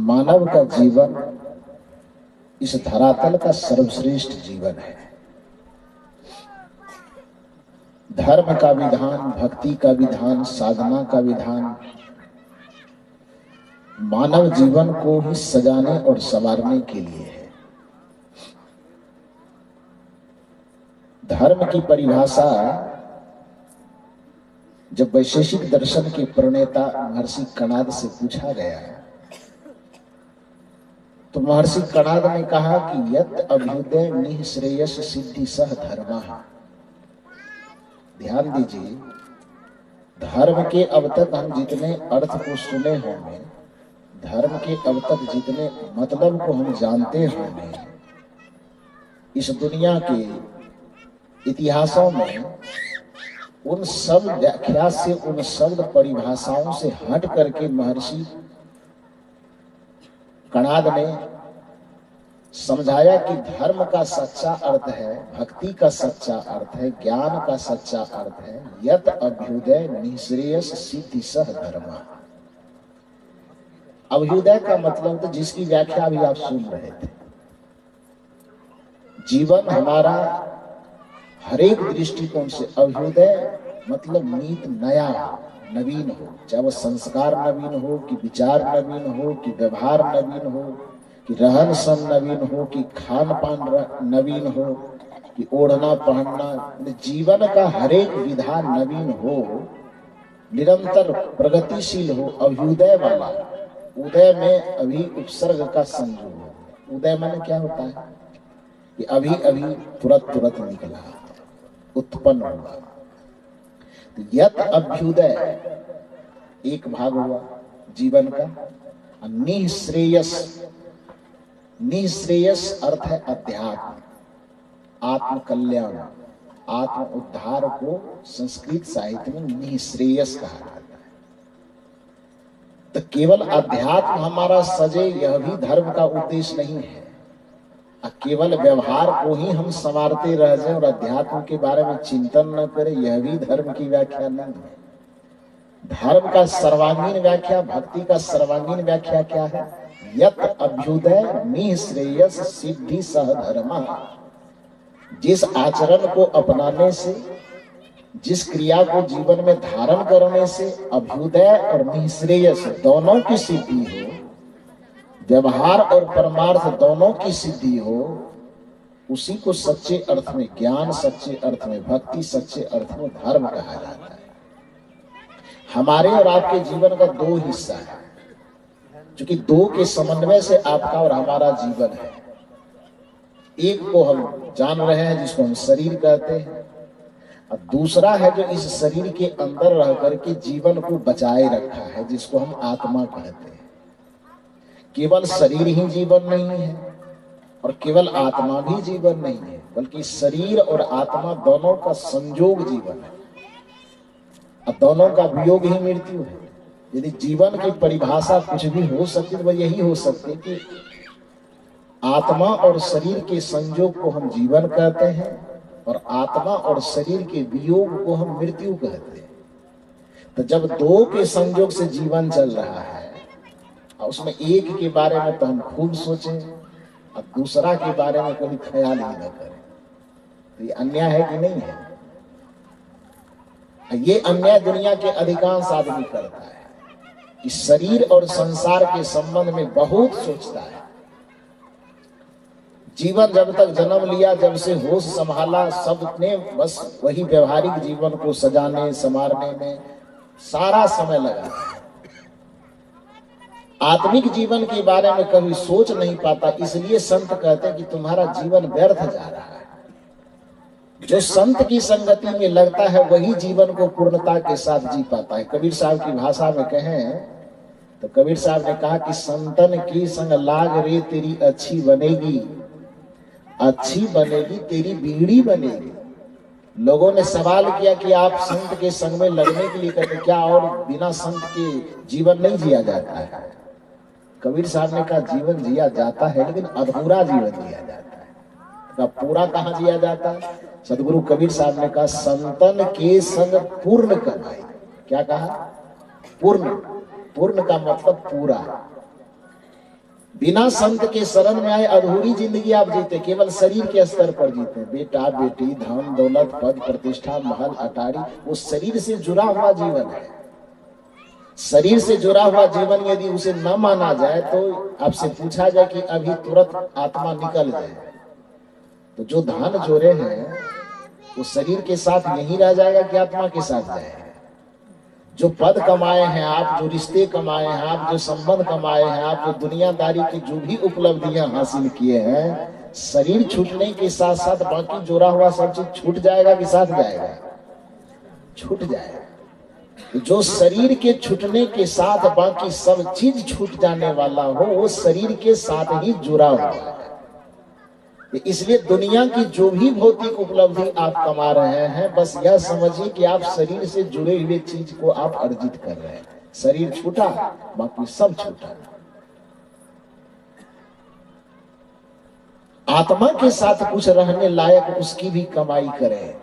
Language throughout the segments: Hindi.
मानव का जीवन इस धरातल का सर्वश्रेष्ठ जीवन है। धर्म का विधान, भक्ति का विधान, साधना का विधान मानव जीवन को ही सजाने और संवारने के लिए है। धर्म की परिभाषा जब वैशेषिक दर्शन के प्रणेता महर्षि कणाद से पूछा गया तो महर्षि कणाद ने कहा कि यत अभ्युदय निःश्रेयस सिद्धि सह धर्म। ध्यान दीजिए, धर्म के अब तक हम जितने अर्थ को सुने होंगे, धर्म के अब तक जितने मतलब को हम जानते होंगे, इस दुनिया के इतिहासों में उन सब व्याख्या से, उन शब्द परिभाषाओं से हट करके महर्षि कणाद ने समझाया कि धर्म का सच्चा अर्थ है, भक्ति का सच्चा अर्थ है, ज्ञान का सच्चा अर्थ है यत अभ्युदय निःश्रेयस सिद्धि सह धर्म। अभ्युदय का मतलब तो जिसकी व्याख्या अभी आप सुन रहे थे, जीवन हमारा हरेक दृष्टिकोण से अभ्युदय मतलब नीत नया नवीन हो, चाहे वो संस्कार नवीन हो, कि विचार नवीन हो, कि व्यवहार नवीन हो, कि रहन सहन नवीन हो, कि खान पान नवीन हो, कि ओढ़ना पहनना, जीवन का हरेक विधान नवीन हो, निरंतर प्रगतिशील हो, अभ्युदय वाला। उदय में अभी उपसर्ग का संयोग हो। उदय माने क्या होता है कि अभी अभी तुरंत निकला, उत्पन्न हुआ। तो यत अभ्युदय एक भाग हुआ जीवन का। निःश्रेयस, निःश्रेयस अर्थ है अध्यात्म, आत्म कल्याण, आत्म उद्धार को संस्कृत साहित्य में निःश्रेयस कहा जाता है। तो केवल अध्यात्म हमारा सजे यह भी धर्म का उद्देश्य नहीं है। केवल व्यवहार को ही हम संवारते रह जाएं और अध्यात्म के बारे में चिंतन न करें, यह भी धर्म की व्याख्या नहीं है। धर्म का सर्वांगीण व्याख्या, भक्ति का सर्वांगीण व्याख्या क्या है? यत अभ्युदय निःश्रेयस सिद्धि सह धर्म। जिस आचरण को अपनाने से, जिस क्रिया को जीवन में धारण करने से अभ्युदय और निःश्रेयस दोनों की सिद्धि हो, व्यवहार और परमार्थ दोनों की सिद्धि हो, उसी को सच्चे अर्थ में ज्ञान, सच्चे अर्थ में भक्ति, सच्चे अर्थ में धर्म कहा जाता है। हमारे और आपके जीवन का दो हिस्सा है, क्योंकि दो के समन्वय से आपका और हमारा जीवन है। एक को हम जान रहे हैं जिसको हम शरीर कहते हैं, और दूसरा है जो इस शरीर के अंदर रह करके जीवन को बचाए रखा है, जिसको हम आत्मा कहते हैं। केवल शरीर ही जीवन नहीं है और केवल आत्मा भी जीवन नहीं है, बल्कि शरीर और आत्मा दोनों का संयोग जीवन है, और दोनों का वियोग ही मृत्यु है। यदि जीवन की परिभाषा कुछ भी हो सकती तो वह यही हो सकती कि आत्मा और शरीर के संयोग को हम जीवन कहते हैं और आत्मा और शरीर के वियोग को हम मृत्यु कहते हैं। तो जब दो के संयोग से जीवन चल रहा है और उसमें एक के बारे में तो हम खूब सोचें और दूसरा के बारे में कभी ख्याल ही न करें, तो ये अन्याय है कि नहीं है? ये अन्याय दुनिया के अधिकांश आदमी करता है कि शरीर और संसार के संबंध में बहुत सोचता है। जीवन जब तक जन्म लिया, जब से होश संभाला, सबने बस वही व्यवहारिक जीवन को सजाने संवारने में सारा समय लगा। आत्मिक जीवन के बारे में कभी सोच नहीं पाता, इसलिए संत कहते हैं कि तुम्हारा जीवन व्यर्थ जा रहा है। जो संत की संगति में लगता है वही जीवन को पूर्णता के साथ जी पाता है। कबीर साहब की भाषा में कहें तो कबीर साहब ने कहा कि संतन की संग लाग रे तेरी अच्छी बनेगी, अच्छी बनेगी तेरी बीड़ी बनेगी। लोगों ने सवाल किया कि आप संत के संग में लगने के लिए कहते, क्या और बिना संत के जीवन नहीं जिया जाता है? कबीर साहब ने कहा जीवन जिया जाता है, लेकिन अधूरा जीवन जिया जाता है। तो पूरा कहाँ जिया जाता है? सदगुरु कबीर साहब ने कहा संतन के संग पूर्ण कमाई। क्या कहा? पूर्ण। पूर्ण का मतलब पूरा। बिना संत के शरण में आए अधूरी जिंदगी आप जीते, केवल शरीर के स्तर पर जीते। बेटा बेटी, धन दौलत, पद प्रतिष्ठा, महल अटारी, वो शरीर से जुड़ा हुआ जीवन है। शरीर से जुड़ा हुआ जीवन यदि उसे न माना जाए तो आपसे पूछा जाए कि अभी तुरंत आत्मा निकल जाए, तो जो धन जोड़े हैं वो शरीर के साथ यहीं रह जाएगा कि आत्मा के साथ जाएगा। जो पद कमाए हैं आप, जो रिश्ते कमाए हैं आप, जो संबंध कमाए हैं आप, जो दुनियादारी की जो भी उपलब्धियां हासिल किए हैं, शरीर छूटने के साथ साथ बाकी जोड़ा हुआ सब चीज छूट जाएगा कि साथ जाएगा? छूट जाएगा। जो शरीर के छूटने के साथ बाकी सब चीज छूट जाने वाला हो, वो शरीर के साथ ही जुड़ा हुआ है। इसलिए दुनिया की जो भी भौतिक उपलब्धि आप कमा रहे हैं, बस यह समझिए कि आप शरीर से जुड़े हुए चीज को आप अर्जित कर रहे हैं। शरीर छूटा, बाकी सब छूटा। आत्मा के साथ कुछ रहने लायक उसकी भी कमाई करें।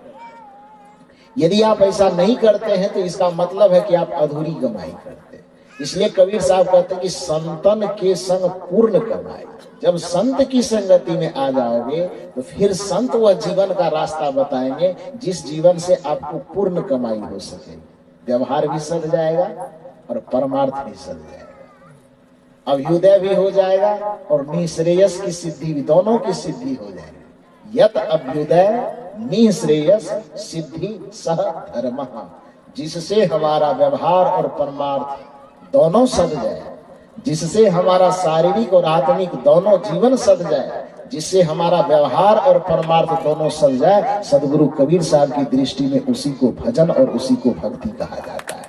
यदि आप ऐसा नहीं करते हैं तो इसका मतलब है कि आप अधूरी कमाई करते हैं। इसलिए कबीर साहब कहते हैं कि संतन के संग पूर्ण कमाई। जब संत की संगति में आ जाओगे तो फिर संत वह जीवन का रास्ता बताएंगे जिस जीवन से आपको पूर्ण कमाई हो सके। व्यवहार भी सज जाएगा और परमार्थ भी सज जाएगा, अभ्युदय भी हो जाएगा और निःश्रेयस की सिद्धि भी, दोनों की सिद्धि हो जाएगी। यत अभ्युदय निःश्रेयस सिद्धि सह धर्म, जिससे हमारा व्यवहार और परमार्थ दोनों सज जाए, जिससे हमारा शारीरिक और आत्मिक दोनों जीवन सज जाए, जिससे हमारा व्यवहार और परमार्थ दोनों सज जाए। सदगुरु कबीर साहब की दृष्टि में उसी को भजन और उसी को भक्ति कहा जाता है।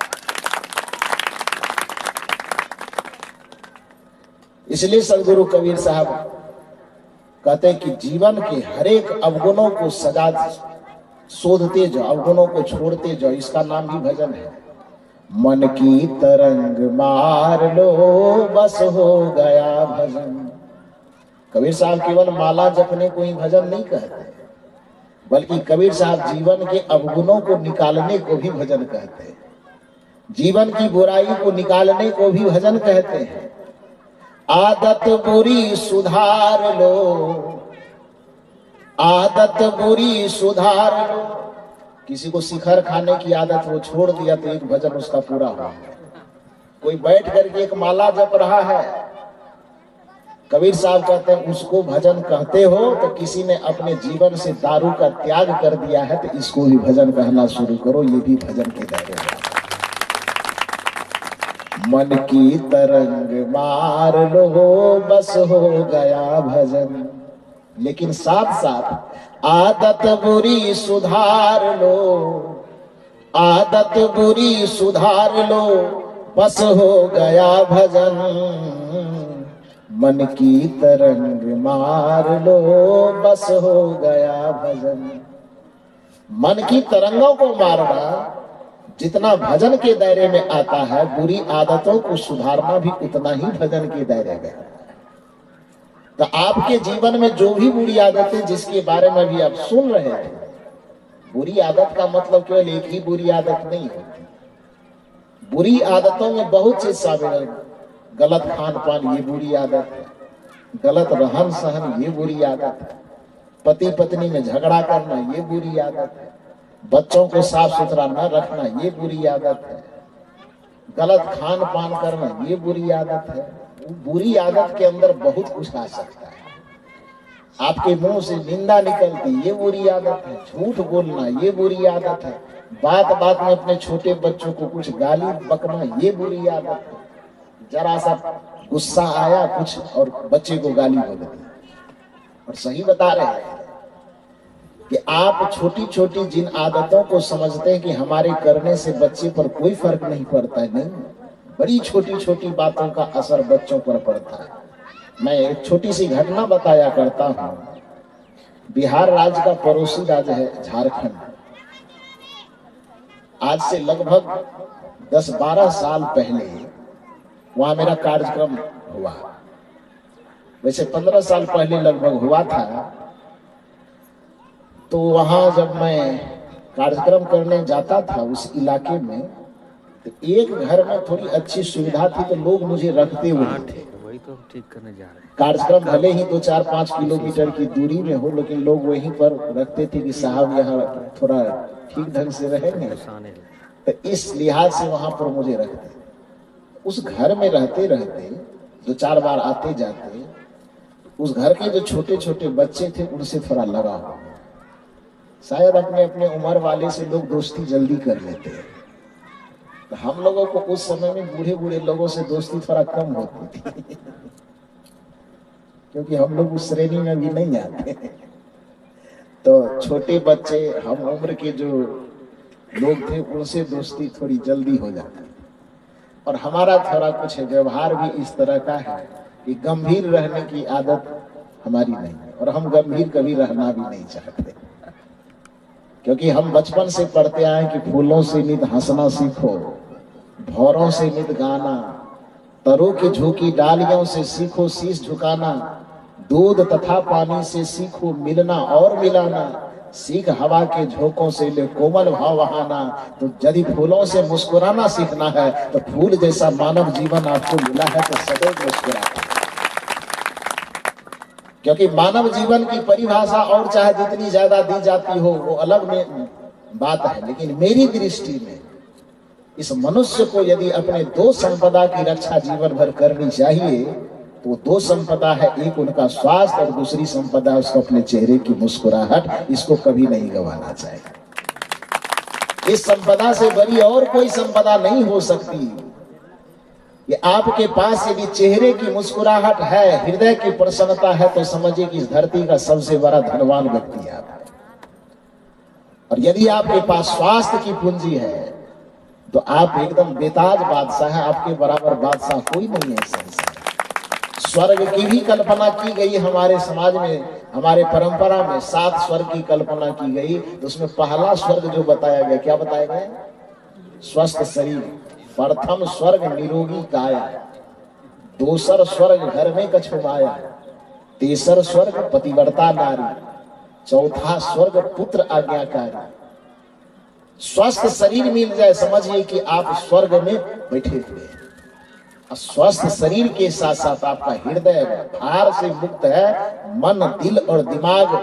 इसलिए सदगुरु कबीर साहब कहते हैं कि जीवन के हर एक अवगुणों को सजा शोधते जाओ, अवगुणों को छोड़ते जाओ, इसका नाम भी भजन है। मन की तरंग मार लो बस हो गया भजन। कबीर साहब केवल माला जपने को ही भजन नहीं कहते, बल्कि कबीर साहब जीवन के अवगुणों को निकालने को भी भजन कहते हैं। जीवन की बुराई को निकालने को भी भजन कहते हैं। आदत बुरी सुधार लो, आदत बुरी सुधार लो। किसी को शिखर खाने की आदत वो छोड़ दिया तो एक भजन उसका पूरा हुआ। कोई बैठ करके एक माला जप रहा है, कबीर साहब कहते हैं उसको भजन कहते हो तो किसी ने अपने जीवन से दारू का त्याग कर दिया है, तो इसको भी भजन कहना शुरू करो, ये भी भजन के दायरे में। मन की तरंग मार लो बस हो गया भजन। लेकिन साथ साथ आदत बुरी सुधार लो, आदत बुरी सुधार लो बस हो गया भजन। मन की तरंग मार लो बस हो गया भजन। मन की तरंगों को मारना जितना भजन के दायरे में आता है, बुरी आदतों को सुधारना भी उतना ही भजन के दायरे में। तो आपके जीवन में जो भी बुरी आदतें जिसके बारे में भी आप सुन रहे थे, बुरी आदत का मतलब केवल एक ही बुरी आदत नहीं होती। बुरी आदतों में बहुत से शामिल है। गलत खान पान ये बुरी आदत है, गलत रहन सहन ये बुरी आदत है, पति पत्नी में झगड़ा करना ये बुरी आदत है, बच्चों को साफ सुथरा न रखना ये बुरी आदत है, गलत खान पान करना ये बुरी आदत है। बुरी आदत के अंदर बहुत कुछ आ सकता है। आपके मुंह से निंदा निकलती ये बुरी आदत है, झूठ बोलना ये बुरी आदत है, बात बात में अपने छोटे बच्चों को कुछ गाली बकना ये बुरी आदत है, जरा सा गुस्सा आया कुछ और बच्चे को गाली बोल दी। और सही बता रहे हैं कि आप छोटी छोटी जिन आदतों को समझते हैं कि हमारे करने से बच्चे पर कोई फर्क नहीं पड़ता है, नहीं, बड़ी छोटी छोटी बातों का असर बच्चों पर पड़ता है। मैं एक छोटी सी घटना बताया करता हूँ। बिहार राज्य का पड़ोसी राज्य है झारखंड। आज से लगभग 10-12 साल पहले वहां मेरा कार्यक्रम हुआ। वैसे 15 साल पहले लगभग हुआ था। तो वहां जब मैं कार्यक्रम करने जाता था उस इलाके में, तो एक घर में थोड़ी अच्छी सुविधा थी तो लोग मुझे रखते हुए थे। तो हम ठीक करने जा रहे हैं। कार्यक्रम भले ही 2-4-5 किलोमीटर की दूरी में हो, लेकिन लोग वहीं पर रखते थे कि साहब यहाँ थोड़ा ठीक ढंग से रहेंगे, तो इस लिहाज से वहां पर मुझे रखते। उस घर में रहते रहते 2-4 बार आते जाते, उस घर के जो छोटे छोटे बच्चे थे उनसे थोड़ा लगा हो। शायद अपने अपने उम्र वाले से लोग दोस्ती जल्दी कर लेते हैं, तो हम लोगों को उस समय में बूढ़े बूढ़े लोगों से दोस्ती थोड़ा कम होती थी क्योंकि हम लोग उस श्रेणी में भी नहीं आते। तो छोटे बच्चे, हम उम्र के जो लोग थे उनसे दोस्ती थोड़ी जल्दी हो जाती। और हमारा थोड़ा कुछ व्यवहार भी इस तरह का है कि गंभीर रहने की आदत हमारी नहीं है, और हम गंभीर कभी रहना भी नहीं चाहते, क्योंकि हम बचपन से पढ़ते आए कि फूलों से नित हंसना सीखो, भौरों से नित गाना, तरों की झुकी डालियों से सीखो शीश झुकाना, दूध तथा पानी से सीखो मिलना और मिलाना, सीख हवा के झोंकों से ले कोमल भाव बहाना। तो यदि फूलों से मुस्कुराना सीखना है तो फूल जैसा मानव जीवन आपको मिला है तो सदैव मुस्कुराना, क्योंकि मानव जीवन की परिभाषा और चाहे जितनी ज्यादा दी जाती हो वो अलग में बात है, लेकिन मेरी दृष्टि में इस मनुष्य को यदि अपने दो संपदा की रक्षा जीवन भर करनी चाहिए तो दो संपदा है, एक उनका स्वास्थ्य और दूसरी संपदा उसको अपने चेहरे की मुस्कुराहट। इसको कभी नहीं गंवाना चाहिए। इस संपदा से बड़ी और कोई संपदा नहीं हो सकती। ये आपके पास यदि चेहरे की मुस्कुराहट है, हृदय की प्रसन्नता है, तो समझिए कि इस धरती का सबसे बड़ा धनवान व्यक्ति है आप। और यदि आपके पास स्वास्थ्य की पूंजी है तो आप एकदम बेताज बादशाह हैं। आपके बराबर बादशाह कोई नहीं है संसार। स्वर्ग की भी कल्पना की गई हमारे समाज में, हमारे परंपरा में 7 स्वर्ग की कल्पना की गई। तो उसमें पहला स्वर्ग जो बताया गया, क्या बताया गया? स्वस्थ शरीर। प्रथम स्वर्ग निरोगी काया, दूसर स्वर्ग घर में कछु माया, तीसर स्वर्ग पतिव्रता नारी, चौथा स्वर्ग पुत्र आज्ञाकारी। स्वस्थ शरीर मिल जाए, समझिए कि आप स्वर्ग में बैठे हुए हैं। स्वस्थ शरीर के साथ साथ आपका हृदय भार से मुक्त है, मन दिल और दिमाग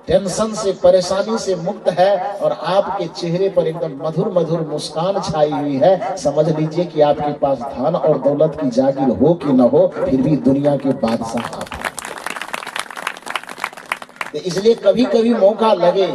टेंशन से परेशानी से मुक्त है, और आपके चेहरे पर एकदम मधुर मधुर मुस्कान छाई हुई है। समझ लीजिए कि आपके पास धन और दौलत की जागीर हो कि न हो, फिर भी दुनिया के बादशाह आप हैं। तो इसलिए कभी कभी मौका लगे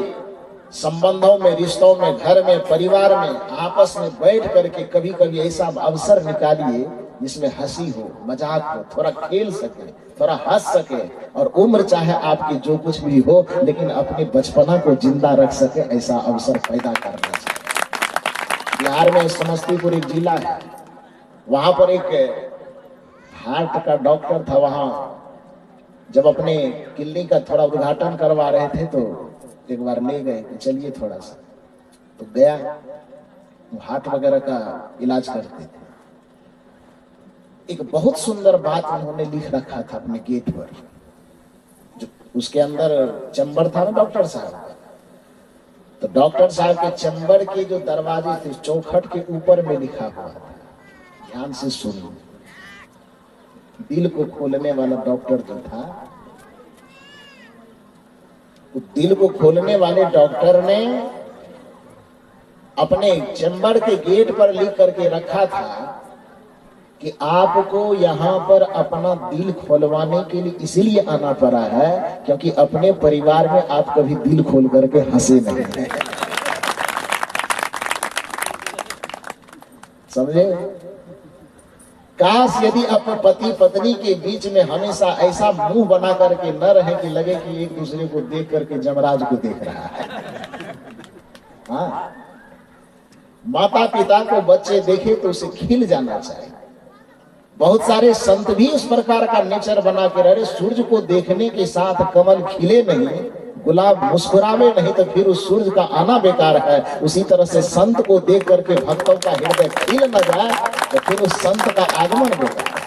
संबंधों में, रिश्तों में, घर में, परिवार में, आपस में बैठ करके कभी कभी ऐसा अवसर निकालिए जिसमें हंसी हो, मजाक हो, थोड़ा खेल सके, थोड़ा हंस सके, और उम्र चाहे आपकी जो कुछ भी हो लेकिन अपने बचपना को जिंदा रख सके, ऐसा अवसर पैदा करना चाहिए। बिहार में समस्तीपुर एक जिला है, वहां पर एक हार्ट का डॉक्टर था। वहां जब अपने क्लिनिक का थोड़ा उद्घाटन करवा रहे थे तो एक बार ले गए, चलिए थोड़ा सा, तो गया। वो हार्ट वगैरह का इलाज करते थे। एक बहुत सुंदर बात उन्होंने लिख रखा था अपने गेट पर, जो उसके अंदर चैम्बर था ना डॉक्टर साहब, तो डॉक्टर साहब के चैम्बर के जो दरवाजे थे चौखट के ऊपर में लिखा हुआ था, ध्यान से सुनिए। दिल को खोलने वाला डॉक्टर जो था, तो दिल को खोलने वाले डॉक्टर ने अपने चैम्बर के गेट पर लिख करके रखा था कि आपको यहाँ पर अपना दिल खोलवाने के लिए इसीलिए आना पड़ा है क्योंकि अपने परिवार में आप कभी दिल खोल करके हंसे नहीं हैं। समझे? काश यदि अपने पति पत्नी के बीच में हमेशा ऐसा मुंह बना करके न रहे कि लगे कि एक दूसरे को देख करके जमराज को देख रहा है। हाँ, माता पिता को बच्चे देखे तो उसे खिल जाना चाहिए। बहुत सारे संत भी इस प्रकार का नेचर बना के रहे, सूर्य को देखने के साथ कमल खिले नहीं, गुलाब मुस्कुरावे नहीं, तो फिर उस सूर्य का आना बेकार है। उसी तरह से संत को देख करके भक्तों का हृदय खिल न जाए तो फिर उस संत का आगमन बेकार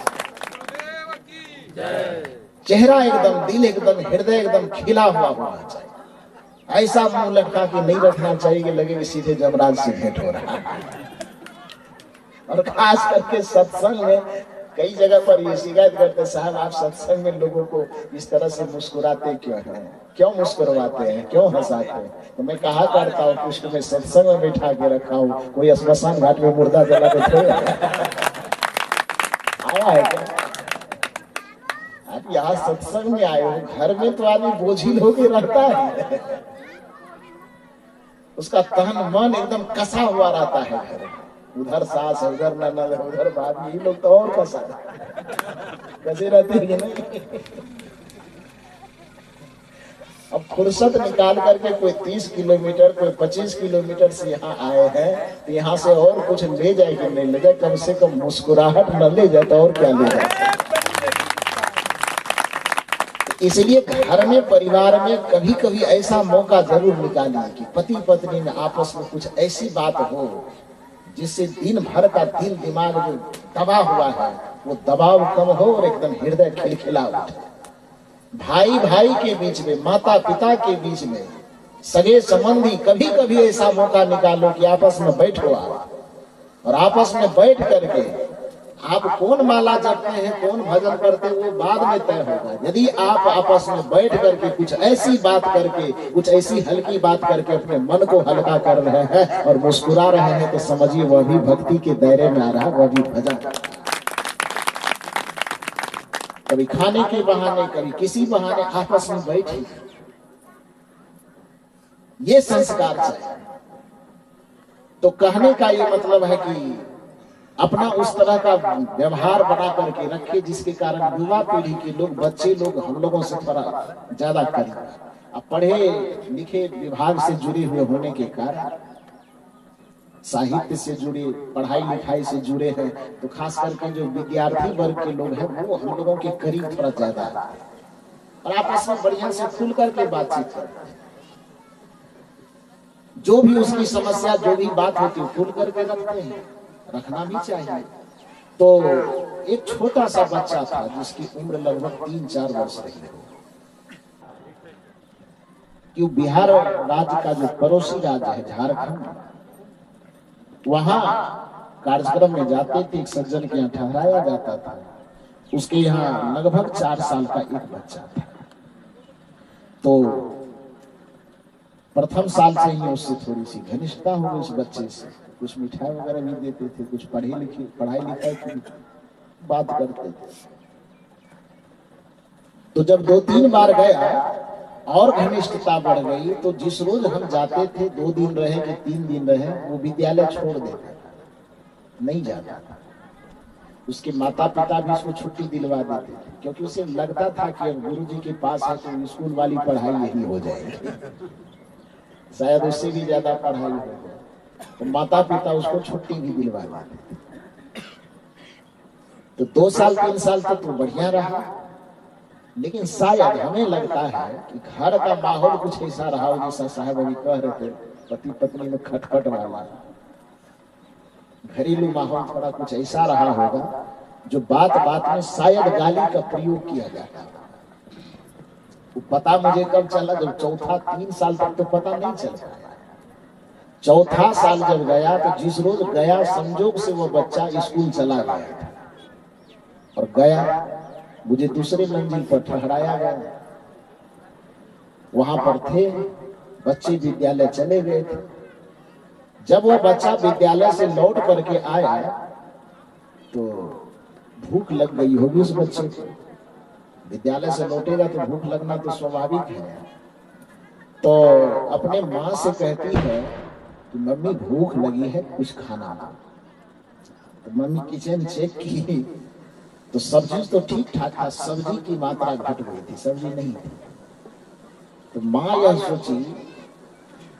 है। चेहरा एकदम, दिल एकदम, हृदय एकदम खिला हुआ होना चाहिए। ऐसा मुंह लटका के नहीं रखना चाहिए कि लगे कि सीधे जमराज से भेंट हो रहा है। और खास करके सत्संग में कई जगह पर ये शिकायत करते, साहब आप सत्संग में लोगों को इस तरह से मुस्कुराते क्यों हैं, क्यों मुस्कुराते हैं, क्यों हंसाते हैं? तो मैं कहा करता हूँ कृष्ण में सत्संग में बैठा के रखा हूँ, कोई स्मशान घाट में मुर्दा जला के थोड़े आया है क्या? आप यहाँ सत्संग में आए हो, घर में तो आदमी बोझिल होके रहता है, उसका तन मन एकदम कसा हुआ रहता है घर में, उधर सास है, उधर ननद है, उधर भाभी, ये लोग तो और कसा कसे रहते हैं नहीं। अब फुर्सत निकाल करके कोई 30 किलोमीटर, कोई 25 किलोमीटर से यहाँ आए हैं, तो यहाँ से और कुछ ले जाए कि नहीं ले जाए, कम से कम मुस्कुराहट न ले जाए तो और क्या ले जाए। इसलिए घर में, परिवार में कभी कभी ऐसा मौका जरूर निकालिए कि पति पत्नी में आपस में कुछ ऐसी बात हो जिससे दिन भर का दिल दिमाग जो दबा हुआ है वो दबाव कम हो और एकदम हृदय खिलखिला उठे। भाई भाई के बीच में, माता पिता के बीच में, सगे संबंधी, कभी कभी ऐसा मौका निकालो कि आपस में बैठो और आपस में बैठ करके आप कौन माला जपते हैं, कौन भजन करते हैं, वो बाद में तय होगा। यदि आप आपस में बैठ करके कुछ ऐसी बात करके, कुछ ऐसी हल्की बात करके अपने मन को हल्का कर रहे हैं और मुस्कुरा रहे हैं, तो समझिए वह भी भक्ति के दायरे में आ रहा है, वह भी भजन। कभी खाने के बहाने, कभी किसी बहाने आपस में बैठे, ये संस्कार चाहिए। तो कहने का ये मतलब है कि अपना उस तरह का व्यवहार बना करके रखे जिसके कारण युवा पीढ़ी के लोग, बच्चे लोग हम लोगों से थोड़ा ज्यादा करीब, अब पढ़े लिखे विभाग से जुड़े हुए होने के कारण, साहित्य से जुड़े, पढ़ाई लिखाई से जुड़े हैं, तो खास करके जो विद्यार्थी वर्ग के लोग हैं वो हम लोगों के करीब थोड़ा ज्यादा है और आपस में बढ़िया से खुल करके बातचीत करते हैं। जो भी उसकी समस्या, जो भी बात होती है खुल करके रखते हैं, रखना भी चाहिए। तो एक छोटा सा बच्चा था जिसकी उम्र लगभग 3-4 वर्ष रही, कि बिहार राज्य का जो पड़ोसी राज्य है झारखंड, वहां कार्यक्रम में जाते थे, एक सज्जन के यहाँ ठहराया जाता था, उसके यहाँ लगभग 4 साल का एक बच्चा था। तो प्रथम साल से ही उससे थोड़ी सी घनिष्ठता हो गई उस बच्चे से, कुछ मिठाई वगैरह भी देते थे, कुछ पढ़ाई लिखाई की बात करते थे। तो जब 2-3 बार गया और घनिष्ठता बढ़ गई, तो जिस रोज हम जाते थे 2 दिन रहे कि 3 दिन रहे, वो विद्यालय छोड़ देता, नहीं जाता। उसके माता पिता भी उसको छुट्टी दिलवा देते थे, क्योंकि उसे लगता था कि अब गुरुजी के पास है तो स्कूल वाली पढ़ाई यही हो जाएगी, शायद उससे भी ज्यादा पढ़ाई हो जाए, तो माता पिता उसको छुट्टी भी दिलवा देते। तो 2 साल 3 साल तक तो बढ़िया रहा, लेकिन शायद हमें लगता है कि घर का माहौल कुछ ऐसा रहा हो, जैसा साहब अभी कह रहे थे, पति पत्नी में खटपट वाला घरेलू माहौल थोड़ा कुछ ऐसा रहा होगा जो बात बात में शायद गाली का प्रयोग किया जाता। वो पता मुझे कब चला, जब चौथा 3 साल तक तो पता नहीं चला, चौथा साल जब गया तो जिस रोज गया संजोग से वो बच्चा स्कूल चला गया और गया, मुझे दूसरे मंजिल पर ठहराया गया, वहां पर थे बच्चे, विद्यालय चले गए थे। जब वो बच्चा विद्यालय से लौट करके आया तो भूख लग गई होगी उस बच्चे को, विद्यालय से लौटेगा तो भूख लगना तो स्वाभाविक है। तो अपने माँ से कहती है कि मम्मी भूख लगी है, कुछ खाना दो। तो मम्मी किचन चेक की तो सब्जी तो ठीक ठाक था, सब्जी की मात्रा घट गई थी, सब्जी नहीं थी। तो माँ यह सोची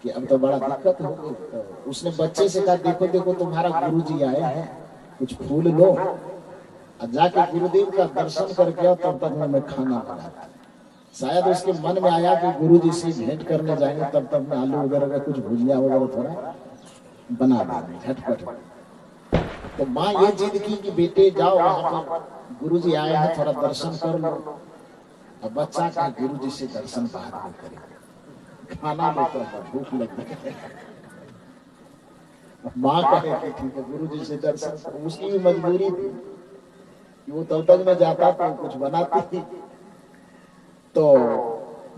कि अब तो बड़ा दिक्कत हो गई। तो उसने बच्चे से कहा, देखो देखो तुम्हारा गुरुजी आए हैं, कुछ फूल लो और जाके गुरुदेव का दर्शन करके आओ, तब तक मैं खाना बनाता। शायद उसके मन में आया कि गुरुजी से भेंट करने जाएंगे, तब तक मैं आलू वगैरह कुछ भुजिया वगैरह थोड़ा बना देंगे झटपट। तो माँ ये जिद की कि बेटे जाओ, वहां पर गुरुजी आए हैं, थोड़ा दर्शन कर लो। अब बच्चा का गुरुजी से दर्शन बाद में करेंगे, खाना लो तो भूख लगी। माँ कहे कि ठीक है गुरुजी से दर्शन, उसकी भी मजबूरी थी। कि वो तब तक मैं जाता तो कुछ बनाती थी। तो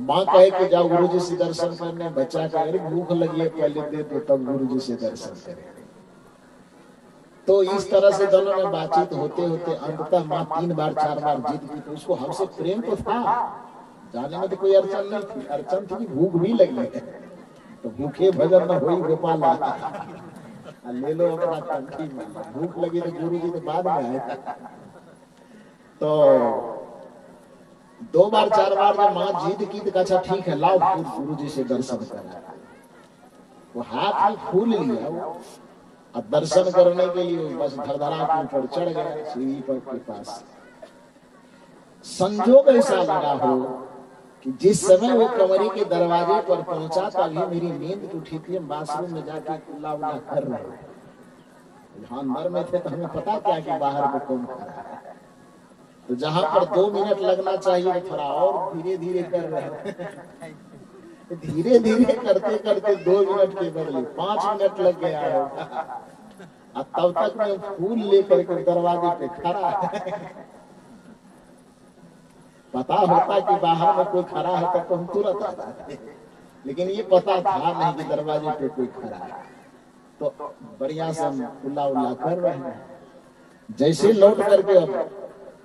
माँ कहे कि जाओ गुरुजी से दर्शन करने, बच्चा कहे अरे भूख लगी है पहले दे दो तब गुरुजी से दर्शन करें। तो इस तरह से दोनों में बातचीत होते होते अंततः माँ 3 बार 4 बार जीत गई। तो उसको हमसे प्रेम तो था, जाने में तो कोई अड़चन नहीं थी, अड़चन थी कि भूख भी लगी है। तो भूखे भजन न होई गोपाल, ले लो अपना कंठी में, भूख लगी तो गुरुजी तो बाद में आए। तो 2 बार 4 बार जब माँ जीत की तो अच्छा ठीक है लाओ फूल गुरुजी से दर्शन करा। वो हाथ में फूल लिया, वो अब दर्शन करने के लिए बस धड़धड़ा के ऊपर चढ़ गया सीढ़ी पर के पास। संजोग ऐसा लगा हो कि जिस समय वो कमरे के दरवाजे पर पहुंचा तभी मेरी नींद उठी थी। हम बाथरूम में जाके कुल्ला उल्ला कर रहे थे, जहां अंदर में थे तो हमें पता क्या कि बाहर में कौन खड़ा है। तो जहां पर 2 मिनट लगना चाहिए थोड़ा और धीरे धीरे कर रहे हैं। धीरे धीरे करते करते 2 मिनट के बदले 5 मिनट लग गया होगा। तब तक मैं फूल लेकर के दरवाजे पे खड़ा है। पता होता कि बाहर में कोई खड़ा है तब तो हम तुरंत आ जाते, लेकिन ये पता था नहीं कि दरवाजे पे कोई खड़ा है। तो बढ़िया से हम कुल्ला उल्ला कर रहे हैं। जैसे लौट करके अब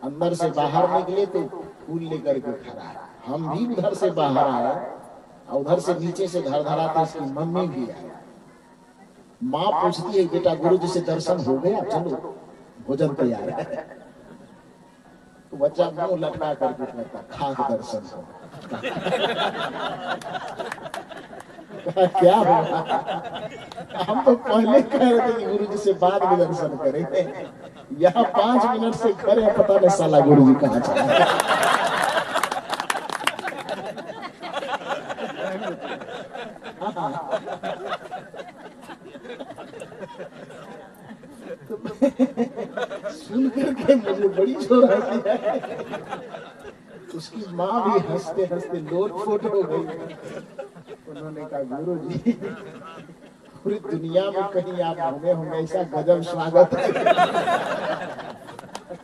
अंदर से बाहर निकले तो फूल लेकर के खड़ा है। हम भी उधर से बाहर आए, उधर से नीचे से धड़धड़ाते इसकी मम्मी भी आई। माँ पूछती है बेटा गुरुजी से दर्शन हो गया, चलो भोजन तैयार है। तो बच्चा मुंह लटका करके कहता खाक दर्शन हो। क्या होगा, हम तो पहले कह रहे थे कि गुरुजी से बाद में दर्शन करेंगे, यहाँ 5 मिनट से खड़े पता नहीं साला गुरुजी कहाँ चला। सुन करके मुझे बड़ी जोर हंसी है। उसकी माँ भी हंसते हंसते लोटपोट हो गई। उन्होंने कहा गुरुजी पूरी दुनिया में कहीं आप घूमे होंगे ऐसा गजब स्वागत है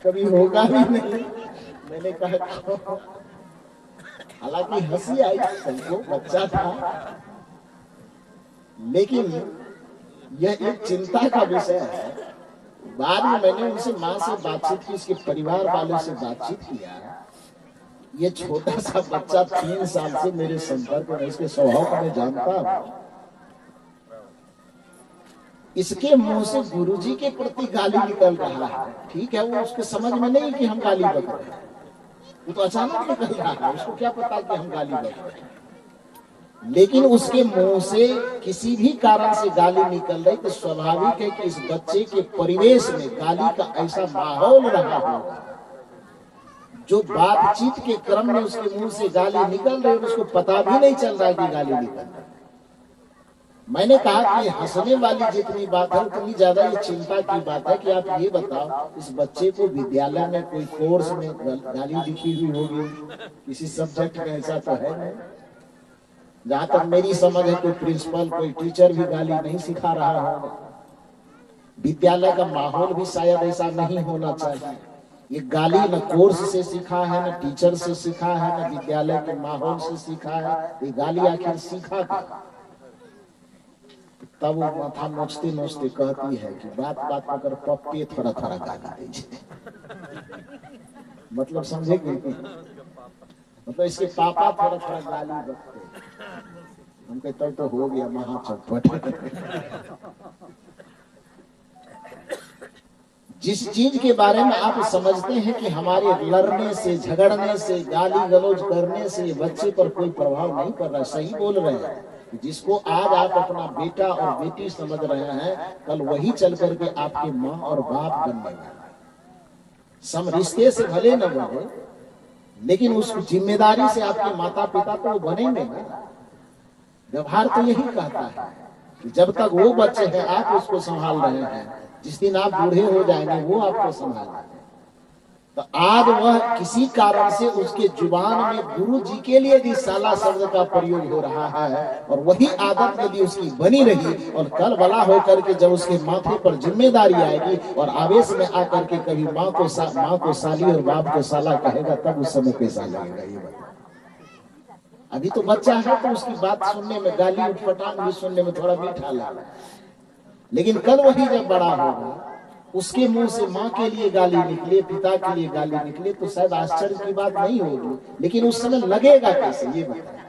कभी होगा ही नहीं। मैंने कहा हालांकि हंसी आई सबको, बच्चा था, लेकिन यह एक चिंता का विषय है। बाद में मैंने उनसे माँ से बातचीत की, उसके परिवार वालों से बातचीत किया। ये छोटा सा बच्चा 3 साल से मेरे संपर्क में, इसके स्वभाव को मैं जानता हूँ। इसके मुंह से गुरुजी के प्रति गाली निकल रहा है, ठीक है, वो उसके समझ में नहीं कि हम गाली बक रहे हैं, वो तो अचानक निकल रहा है, उसको क्या पता कि हम गाली बक रहे हैं। लेकिन उसके मुंह से किसी भी कारण से गाली निकल रही तो स्वाभाविक है कि इस बच्चे के परिवेश में गाली का ऐसा माहौल रहा होगा जो बातचीत के क्रम में उसके मुंह से गाली निकल रही है, उसको पता भी नहीं चल रहा है कि गाली निकल रही। मैंने कहा कि हंसने वाली जितनी बात है उतनी ज्यादा ये चिंता की बात है कि आप ये बताओ इस बच्चे को विद्यालय में कोई कोर्स में गाली लिखी हुई होगी, किसी सब्जेक्ट में, ऐसा तो है नहीं। जहां तक मेरी समझ है कोई प्रिंसिपल कोई टीचर भी गाली नहीं सिखा रहा होगा। विद्यालय का माहौल भी शायद ऐसा नहीं होना चाहिए। ये गाली न कोर्स से सीखा है, न टीचर से सीखा है, न विद्यालय के माहौल से सीखा है। ये गाली आखिर सीखा था। तब वो माथा नोचते नोचते कहती है कि बात बात पर पप्पे थोड़ा थोड़ा गाली दीजिए। मतलब समझे कि मतलब इसके पापा थोड़ा थोड़ा गाली बकते। हम कहते तो हो गया महा चौपट। जिस चीज के बारे में आप समझते हैं कि हमारे लड़ने से, झगड़ने से, गाली गलौज करने से बच्चे पर कोई प्रभाव नहीं पड़ रहा, सही बोल रहे हैं। जिसको आज आप अपना बेटा और बेटी समझ रहे हैं, कल वही चल करके आपके माँ और बाप बनने वाला। सम रिश्ते से भले न बने, लेकिन उस जिम्मेदारी से आपके माता पिता तो बनेंगे ना। व्यवहार तो यही कहता है कि जब तक वो बच्चे हैं आप उसको संभाल रहे हैं, जिस दिन आप बूढ़े हो जाएंगे वो आपको संभालेंगे। तो आज वह किसी कारण से उसके जुबान में गुरु जी के लिए भी साला शब्द का प्रयोग हो रहा है, और वही आदत यदि उसकी बनी रही और कल बला होकर के जब उसके माथे पर जिम्मेदारी आएगी और आवेश में आकर के कभी माँ को साली और बाप को साला कहेगा, तब उस समय कैसा लगेगा ये बता। अभी तो बच्चा है तो उसकी बात सुनने में, गाली उठपटांग भी सुनने में थोड़ा मीठा लगा, लेकिन कल वही जब बड़ा होगा, उसके मुंह से माँ के लिए गाली निकले, पिता के लिए गाली निकले, तो शायद आश्चर्य की बात नहीं होगी, लेकिन उस समय लगेगा कैसे ये बताएं।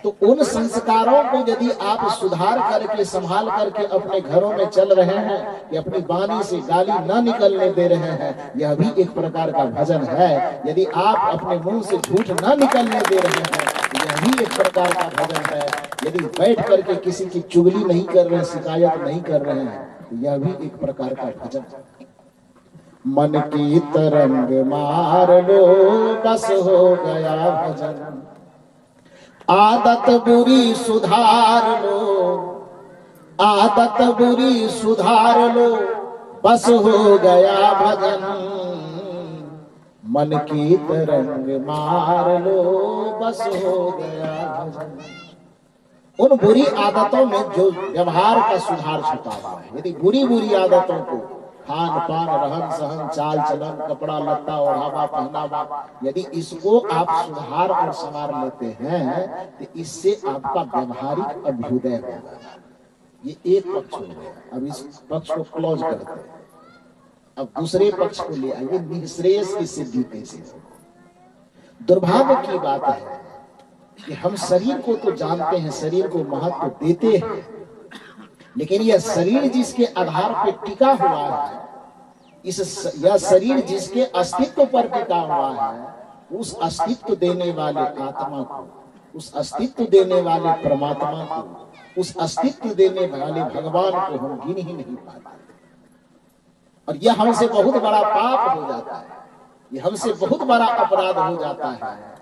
तो उन संस्कारों को यदि आप सुधार करके संभाल करके अपने घरों में चल रहे हैं, कि अपनी वाणी से गाली न निकलने दे रहे हैं, यह भी एक प्रकार का भजन है। यदि आप अपने मुंह से झूठ न निकलने दे रहे हैं, यह भी एक प्रकार का भजन है। यदि बैठ करके किसी की चुगली नहीं कर रहे, शिकायत नहीं कर रहे हैं, यह भी एक प्रकार का भजन है। मन की तरंग मार लो बस हो गया भजन, आदत बुरी सुधार लो, आदत बुरी सुधार लो बस हो गया भजन, मन की तरंग मार लो बस हो गया भजन। उन बुरी आदतों में जो व्यवहार का सुधार छुपा हुआ है, यदि बुरी बुरी आदतों को, खान पान, रहन सहन, चाल चलन, कपड़ा लत्ता, ओढ़ावा पहनावा, यदि इसको आप सुधार और संवार लेते हैं, तो इससे आपका व्यवहारिक अभ्युदय होगा। ये एक पक्ष हो गया। अब इस पक्ष को क्लोज करते हैं, अब दूसरे पक्ष को ले आइए, निःश्रेयस की सिद्धि कैसे हो। दुर्भाग्य की बात है कि हम शरीर को तो जानते हैं, शरीर को महत्व देते हैं, लेकिन यह शरीर जिसके आधार पर टिका हुआ है, यह शरीर जिसके अस्तित्व पर टिका हुआ है, उस अस्तित्व देने वाले आत्मा को, उस अस्तित्व देने वाले परमात्मा को, उस अस्तित्व देने वाले भगवान को हम गिन ही नहीं पाते। और यह हमसे बहुत बड़ा पाप हो जाता है, यह हमसे बहुत बड़ा अपराध हो जाता है,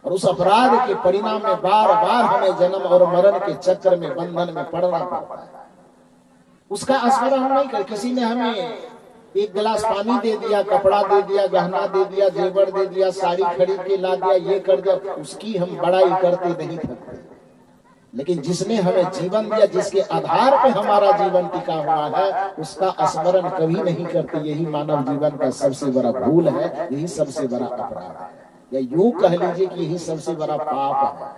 और उस अपराध के परिणाम में बार बार हमें जन्म और मरण के चक्र में, बंधन में पड़ना पड़ता है। उसका स्मरण हम नहीं कर। किसी ने हमें एक गिलास पानी दे दिया, कपड़ा दे दिया, गहना दे दिया, जेवर दे दिया, साड़ी खरीद के ला दिया, ये कर दिया, उसकी हम बड़ाई करते नहीं थकते। लेकिन जिसने हमें जीवन दिया, जिसके आधार पे हमारा जीवन टिका हुआ है, उसका स्मरण कभी नहीं करते। यही मानव जीवन का सबसे बड़ा भूल है, यही सबसे बड़ा अपराध है, या यूं कह लीजिए कि यही सबसे बड़ा पाप है।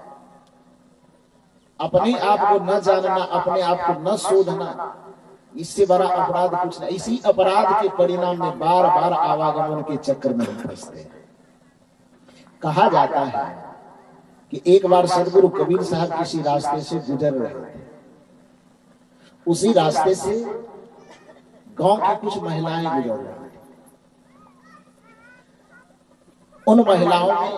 अपने आप को न जानना, अपने आप को न शोधना, इससे बड़ा अपराध कुछ नहीं। इसी अपराध के परिणाम में बार बार आवागमन के चक्कर में फंसते हैं। कहा जाता है कि एक बार सदगुरु कबीर साहब किसी रास्ते से गुजर रहे थे। उसी रास्ते से गांव की कुछ महिलाएं गुजर रही थी। उन महिलाओं में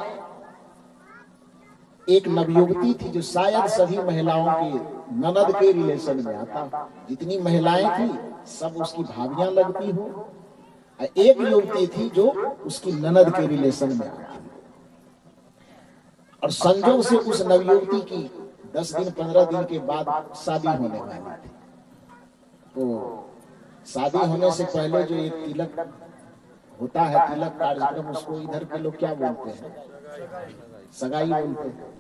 एक नवयुवती थी, जो शायद सभी महिलाओं के ननद के रिलेशन में आता। जितनी महिलाएं थी सब उसकी भाभियां लगती हो। एक युवती थी जो उसकी ननद के रिलेशन में आती, और संजोग से उस नवयुवती की 10 दिन 15 दिन के बाद शादी होने वाली थी। तो शादी होने से पहले जो एक तिलक होता है, तिलक कार्यक्रम, उसको इधर के लोग क्या बोलते हैं? सगाई बोलते हैं।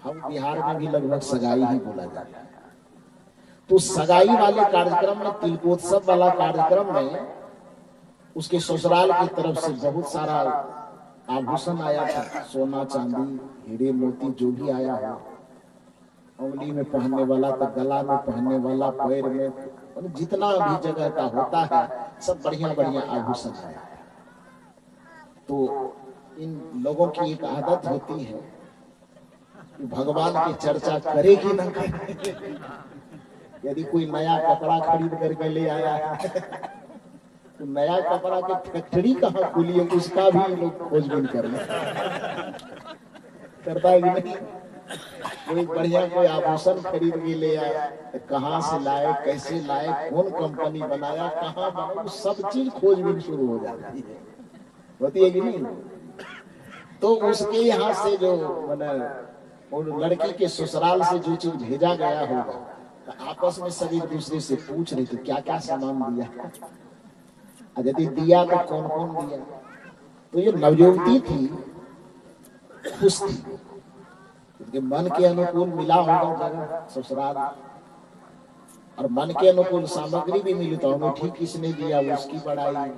हम बिहार में भी लगभग सगाई ही बोला जाता है। तो सगाई वाले कार्यक्रम में, तिलकोत्सव वाला कार्यक्रम में, उसके ससुराल की तरफ से बहुत सारा आभूषण आया था, सोना चांदी हीरे मोती जो भी आया है, उंगली में पहनने वाला, तो गला में पहनने वाला, पैर में, जितना भी जगह का होता है सब बढ़िया बढ़िया आभूषण आया। तो इन लोगों की एक आदत होती है कि भगवान की चर्चा करे कि न करे। यदि कोई नया कपड़ा खरीद करके ले आया है तो नया कपड़ा की फैक्ट्री कहाँ खुली है, उसका भी लोग खोजबीन करता है कि नहीं। कोई बढ़िया कोई आभूषण खरीद के ले आया, तो कहाँ से लाए, कैसे लाए, कौन कंपनी बनाया, कहाँ बना, सब चीज खोजबीन शुरू हो जाती है, होती है कि नहीं। तो उसके यहाँ से जो मतलब लड़की के ससुराल से जो चीज भेजा गया होगा, तो आपस में सभी दूसरे से पूछ रहे थे क्या क्या सामान दिया, यदि दिया तो कौन कौन दिया, तो ये नवयुवती थी, खुश थी, क्योंकि मन के अनुकूल मिला होगा जगह ससुराल, और मन के अनुकूल सामग्री भी मिली। तो अंगूठी किसने दिया, उसकी बड़ाई,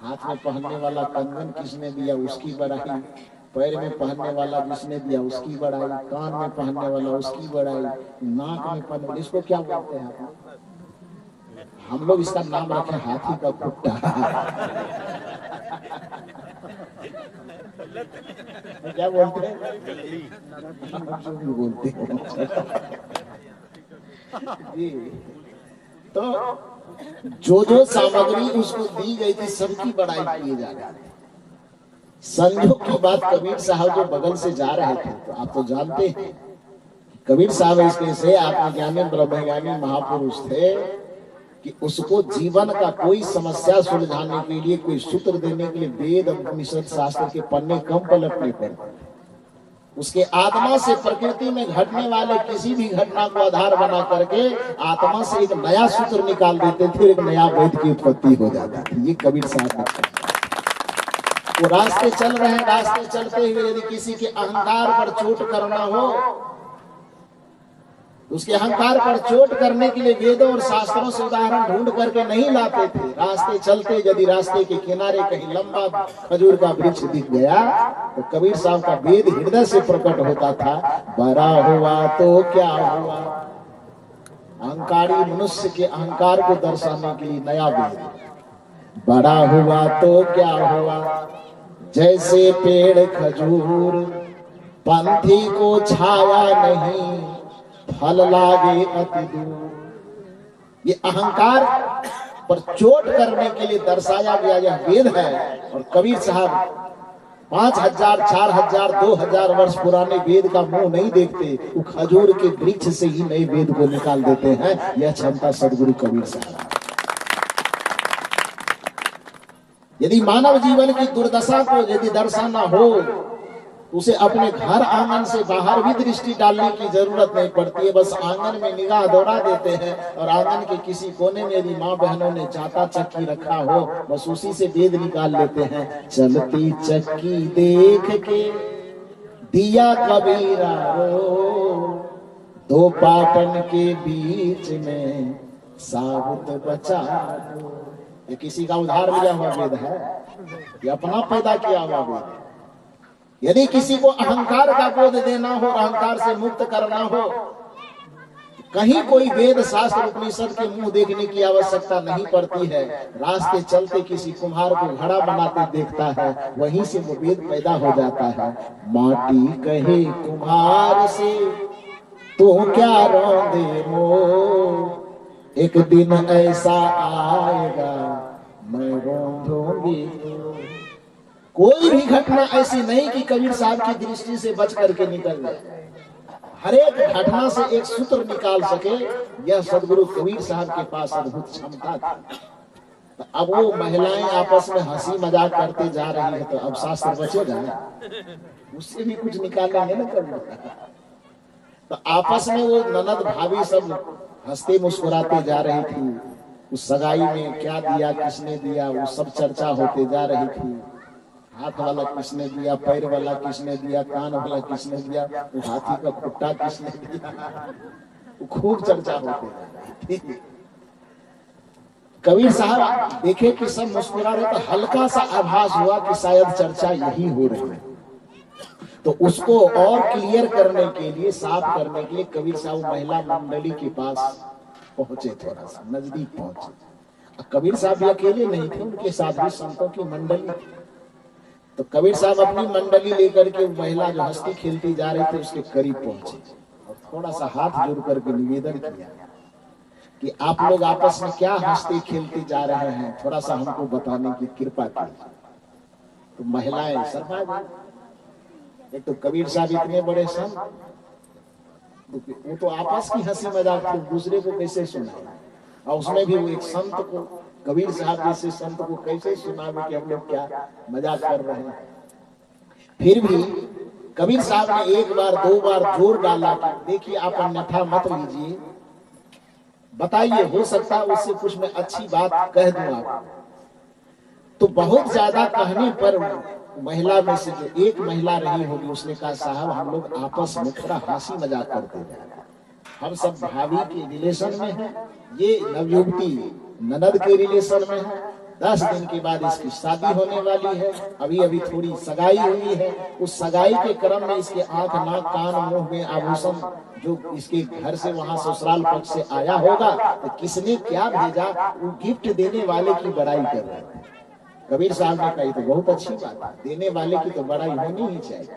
हाथ में पहनने वाला कंगन किसने दिया, उसकी बड़ाई, पैर में पहनने वाला जिसने दिया उसकी बड़ाई, कान में पहनने वाला उसकी बड़ाई, नाक में पहनने, इसको क्या बोलते हैं आप? हम लोग इसका नाम रखे हाथी का खुट्टा। क्या बोलते हैं? बोलते हैं जी। तो जो सामग्री उसको दी गई थी सबकी बड़ाई किए जा रहे थे। संयोग की बात, कबीर साहब जो बगल से जा रहे थे, तो आप तो जानते हैं कबीर साहब इसके से आत्मज्ञानी ब्रह्मज्ञानी महापुरुष थे कि उसको जीवन का कोई समस्या सुलझाने के लिए, कोई सूत्र देने के लिए वेद उपनिषद शास्त्र के पन्ने कम पलटने पड़ते। उसके आत्मा से प्रकृति में घटने वाले किसी भी घटना को आधार बना करके आत्मा से एक नया सूत्र निकाल देते थे, एक नया वेद की उत्पत्ति हो जाती थी। ये कबीर साहब ने वो रास्ते चल रहे हैं, रास्ते चलते हुए यदि किसी के अहंकार पर चोट करना हो, उसके अहंकार पर चोट करने के लिए वेदों और शास्त्रों से उदाहरण ढूंढ करके नहीं लाते थे। रास्ते चलते यदि रास्ते के किनारे कहीं लंबा खजूर का वृक्ष दिख गया तो कबीर साहब का वेद हृदय से प्रकट होता था। बड़ा हुआ तो क्या हुआ, अहंकारी मनुष्य के अहंकार को दर्शाने के लिए नया वेद। बड़ा हुआ तो क्या हुआ, जैसे पेड़ खजूर, पंथी को छाया नहीं, फल लागे अति दूर। ये अहंकार पर चोट करने के लिए दर्शाया गया यह वेद है। और कबीर साहब 5000, 4000, 2000 वर्ष पुराने वेद का मुंह नहीं देखते, वो खजूर के वृक्ष से ही नए वेद को निकाल देते हैं। यह क्षमता सदगुरु कबीर साहब। यदि मानव जीवन की दुर्दशा को यदि दर्शाना हो, उसे अपने घर आंगन से बाहर भी दृष्टि डालने की जरूरत नहीं पड़ती है। बस आंगन में निगाह दौड़ा देते हैं और आंगन के किसी कोने में यदि माँ बहनों ने जाता चक्की रखा हो, बस उसी से वेद निकाल लेते हैं। चलती चक्की देख के दिया कबीरा रो, दो पाटन के बीच में साबुत बचा दो। ये किसी का उधार लिया हुआ वेद है, ये अपना पैदा किया हुआ वेद है। यदि किसी को अहंकार का बोध देना हो, अहंकार से मुक्त करना हो, कहीं कोई वेद शास्त्र उपनिषद के मुंह देखने की आवश्यकता नहीं पड़ती है। रास्ते चलते किसी कुम्हार को घड़ा बनाते देखता है, वहीं से वो वेद पैदा हो जाता है। माटी कहे कुम्हार से तू क्या रौंदे मो, एक दिन ऐसा आएगा मैं रौंदूंगी। कोई भी घटना ऐसी नहीं कि कबीर साहब की दृष्टि से बच करके निकल जाए। हर एक घटना से एक सूत्र निकाल सके, यह सदगुरु कबीर साहब के पास अद्भुत क्षमता थी। तो अब वो महिलाएं आपस में हंसी मजाक करते जा रही है, तो अब शास्त्र बचेगा, उससे भी कुछ निकालेंगे ना कबीर। तो आपस में वो ननद भाभी सब हंसते मुस्कुराते जा रही थी। उस सगाई में क्या दिया, किसने दिया, वो सब चर्चा होते जा रही थी। हाथ वाला किसने दिया, पैर वाला किसने दिया, कान वाला किसने दिया, वो हाथी का खुट्टा किसने दिया, वो खूब चर्चा होती है। कबीर साहब देखे कि सब मुस्कुरा रहे, तो हल्का सा आभास हुआ कि शायद चर्चा यही हो रही है। तो उसको और क्लियर करने के लिए, साफ करने के लिए कबीर साहब महिला मंडली के पास पहुंचे, थोड़ा सा नजदीक पहुंचे। कबीर साहब अकेले नहीं थे, उनके साथ भी संतों की मंडली थी। तो कबीर साहब अपनी मंडली लेकर के महिला जो हंसती खेलती जा रही थी उसके करीब पहुंचे और थोड़ा सा हाथ जोड़ करके निवेदन किया कि आप लोग आपस में क्या हंसते खेलते जा रहे हैं, थोड़ा सा हमको बताने की कृपा कीजिए। तो महिलाएं शर्मा गई। एक तो कबीर साहब इतने बड़े संत, वो तो आपस की हंसी मजाक थी, दूसरे को कैसे सुनाए, और उसमें भी वो एक संत को, कबीर साहब जैसे संत को कैसे सुनावे कि हम लोग क्या मजाक कर रहे हैं। फिर भी कबीर साहब ने एक बार दो बार जोर डाला कि देखिए आप अन्यथा मत लीजिए, बताइए, हो सकता है उससे कुछ मैं अच्छी बात कह दूं। आप तो बहुत ज्यादा कहने पर महिला में से जो एक महिला रही होगी उसने कहा साहब हम लोग आपस में थोड़ा हंसी मजाक करते हैं, हम सब भाभी के रिलेशन में हैं, ये नवयुवती ननद के रिलेशन में है, 10 दिन के बाद इसकी शादी होने वाली है, अभी अभी थोड़ी सगाई हुई है, उस सगाई के क्रम में इसके आंख नाक कान मुंह में आभूषण जो इसके घर से वहां ससुराल पक्ष से आया होगा तो किसने क्या भेजा, वो गिफ्ट देने वाले की बड़ाई कर रहे थे। कबीर साहब ने कही तो बहुत अच्छी बात है, देने वाले की तो बड़ाई होनी ही चाहिए।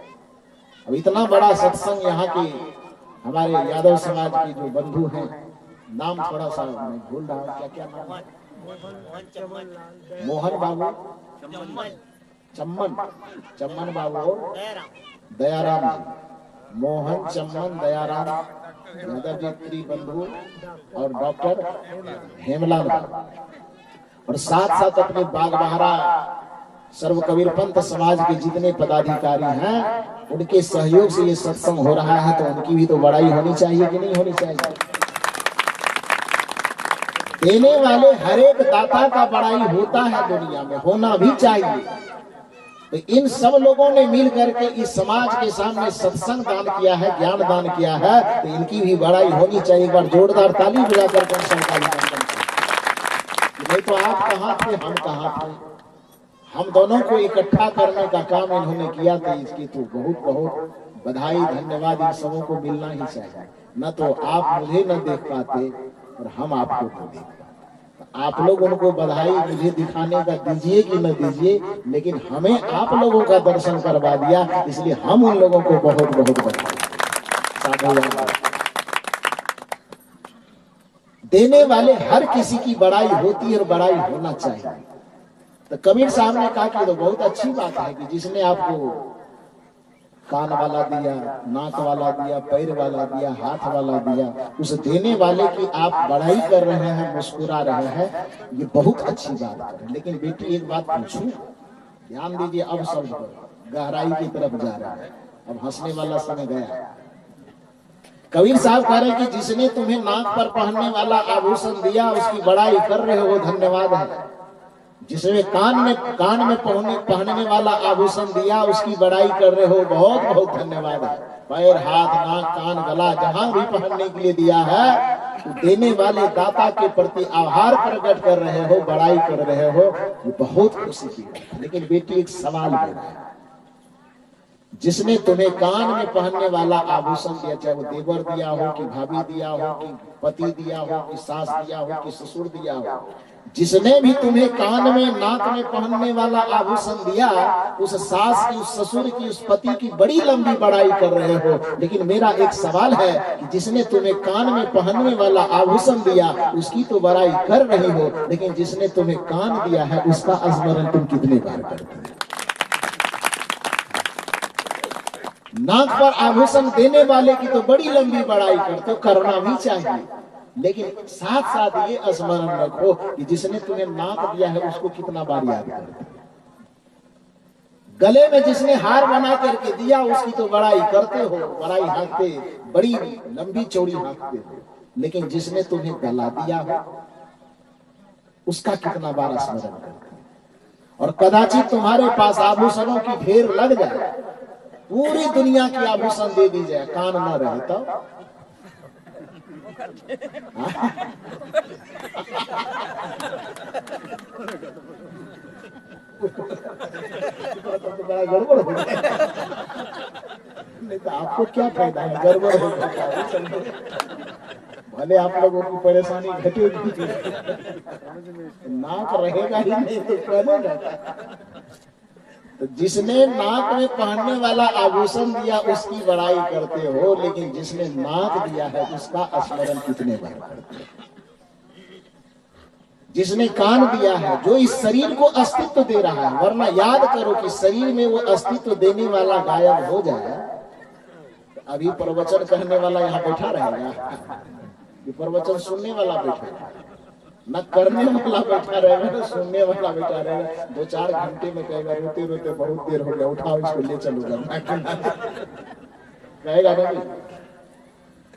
अब इतना बड़ा सत्संग यहाँ के हमारे यादव समाज के जो बंधु हैं, नाम थोड़ा सा मैं भूल रहा हूँ, क्या क्या नाम है? मोहन बाबू, चम्मन बाबू, दयाराम जी, मोहन चम्मन दयाराम यादव जी त्रिबंधु और डॉक्टर हेमलाल बाबू, और साथ साथ अपने बागबहरा सर्व कबीर पंथ समाज के जितने पदाधिकारी हैं उनके सहयोग से ये सत्संग हो रहा है, तो उनकी भी तो बड़ाई होनी चाहिए कि नहीं होनी चाहिए। देने वाले हर एक दाता का बड़ाई होता है, दुनिया में होना भी चाहिए। तो इन सब लोगों ने मिल करके इस समाज के सामने सत्संग दान किया है, ज्ञान दान किया है, तो इनकी भी बड़ाई होनी चाहिए। एक बार जोरदार ताली बजा करके, नहीं तो आप कहाँ थे हम कहाँ थे, हम दोनों को इकट्ठा करने का काम इन्होंने किया, तो इसकी तो बहुत बहुत बधाई धन्यवाद इन सबों को मिलना ही चाहिए। न तो आप मुझे न देख पाते और हम आपको न देख पाते, आप लोग उनको बधाई मुझे दिखाने का दीजिए कि न दीजिए, लेकिन हमें आप लोगों का दर्शन करवा दिया, इसलिए हम उन लोगों को बहुत बहुत बधाई। देने वाले हर किसी की बड़ाई होती है और बड़ाई होना चाहिए। तो कबीर साहब ने कहा कि तो बहुत अच्छी बात है कि जिसने आपको कान वाला दिया, नाक वाला दिया, पैर वाला दिया, हाथ वाला दिया, उस देने वाले की आप बड़ाई कर रहे हैं, मुस्कुरा रहे हैं, ये बहुत अच्छी बात है। लेकिन बेटी एक बात पूछूं, ध्यान दीजिए, अब शब्द पर गहराई की तरफ जा रहा है, अब हंसने वाला समय गया। कबीर साहब कह रहे हैं कि जिसने तुम्हें नाक पर पहनने वाला आभूषण दिया उसकी बड़ाई कर रहे हो, वो धन्यवाद है। जिसने कान में पहनने वाला आभूषण दिया उसकी बड़ाई कर रहे हो, बहुत बहुत धन्यवाद है। पैर हाथ नाक कान गला जहां भी पहनने के लिए दिया है, तो देने वाले दाता के प्रति आभार प्रकट कर रहे हो, बड़ाई कर रहे हो, ये बहुत खुशी की बात। लेकिन बेटी एक सवाल है, जिसने तुम्हें कान में पहनने वाला आभूषण दिया, चाहे वो देवर दिया हो कि भाभी दिया हो कि पति दिया हो कि सास दिया हो कि ससुर दिया हो, जिसने भी तुम्हें कान में नाक में पहनने वाला आभूषण दिया, उस सास की, उस ससुर की, उस पति की बड़ी लंबी बड़ाई कर रहे हो। लेकिन मेरा एक सवाल है कि जिसने तुम्हें कान में पहनने वाला आभूषण दिया उसकी तो बड़ाई कर रही हो, लेकिन जिसने तुम्हें कान दिया है उसका स्मरण तुम कितने बार करते हो। नाक पर आभूषण देने वाले की तो बड़ी लंबी बड़ाई करते हो, करना भी चाहिए, लेकिन साथ साथ ये स्मरण रखो कि जिसने तुम्हें नाक दिया है उसको कितना बार याद करते हो। गले में जिसने हार बना करके दिया उसकी तो बड़ाई करते हो, बड़ाई हाँकते, बड़ी लंबी चौड़ी हाँकते हो, लेकिन जिसने तुम्हें गला दिया हो उसका कितना बार स्मरण करते हो। और कदाचित तुम्हारे पास आभूषणों की ढेर लग जाए, पूरी दुनिया की आभूषण दे दी जाए, कान न रहे तो बड़ा गड़बड़ हो गया। नहीं तो आपको क्या फायदा है, गड़बड़ हो गया, भले आप लोगों की परेशानी घटेगी, नाक रहेगा ही नहीं तो चलेगा। तो जिसने नाक में पहनने वाला आभूषण दिया उसकी बड़ाई करते हो, लेकिन जिसने नाक दिया है उसका स्मरण कितने बार करते हो। जिसने कान दिया है, जो इस शरीर को अस्तित्व दे रहा है, वरना याद करो कि शरीर में वो अस्तित्व देने वाला गायब हो जाए तो अभी प्रवचन कहने वाला यहाँ बैठा रहेगा, ये प्रवचन सुनने वाला बैठा रहेगा, न करने वाला बैठा रहेगा न सुनने वाला बैठा रहेगा। 2-4 घंटे में कहेगा रोते रोते बहुत देर हो गया, उठाओ इसको ले चलो घर, कहेगा नहीं।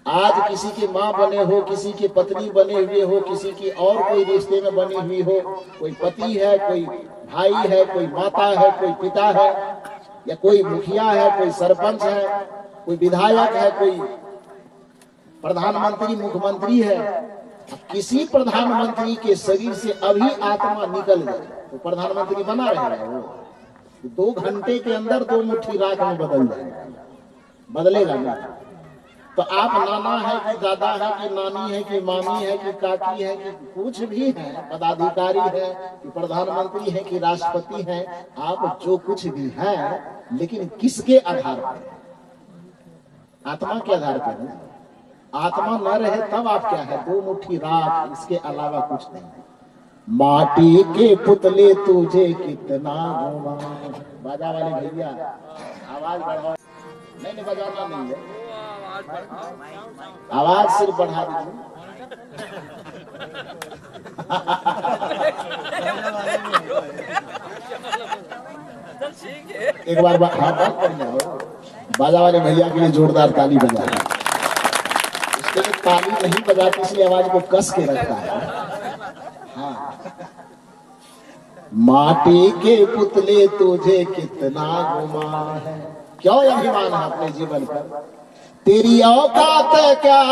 आज किसी के माँ बने हो, किसी के पत्नी बने हुए हो, किसी की और कोई रिश्ते में बनी हुई हो, कोई पति है, कोई भाई है, कोई माता है, कोई पिता है, या कोई मुखिया है, कोई सरपंच है, कोई विधायक है, कोई प्रधानमंत्री मुख्यमंत्री है। किसी प्रधानमंत्री के शरीर से अभी आत्मा निकल जाए तो प्रधानमंत्री बना रहेगा वो? 2 घंटे के अंदर 2 मुट्ठी राख में बदल जाएगा, बदलेगा नहीं। तो आप नाना है कि दादा है कि नानी है कि मामी है कि काकी है कि कुछ भी है, पदाधिकारी है कि प्रधानमंत्री है कि राष्ट्रपति है, आप जो कुछ भी है, लेकिन किसके आधार पर? आत्मा के आधार पर है। आत्मा न रहे तब आप क्या है? 2 मुट्ठी राख, इसके अलावा कुछ नहीं। माटी के पुतले तुझे कितना घुमा। बाजा वाले भैया आवाज बढ़ाओ। नहीं बजाना नहीं है, आवाज सिर्फ बढ़ा दीजिए। एक बार हाँ बात कर जाओ। बाजा वाले भैया के लिए जोरदार ताली बजा। इसके लिए ताली नहीं बजाती, इसलिए आवाज को कस के रखता है। हाँ, माटी के पुतले तुझे कितना घुमा है। क्यों अभिमान है अपने जीवन पर? तेरी औकात क्या,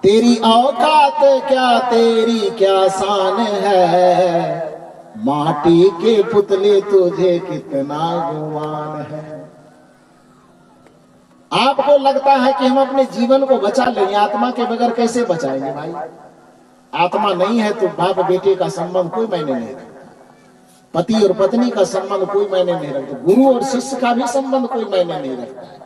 तेरी औकात क्या, तेरी क्या शान है। माटी के पुतले तुझे कितना गुमान है। आपको लगता है कि हम अपने जीवन को बचा लेंगे, आत्मा के बगैर कैसे बचाएंगे भाई? आत्मा नहीं है तो बाप बेटे का संबंध कोई मायने नहीं रखता, पति और पत्नी का संबंध कोई मायने नहीं रखता, गुरु और शिष्य का भी संबंध कोई मायने नहीं रखता है।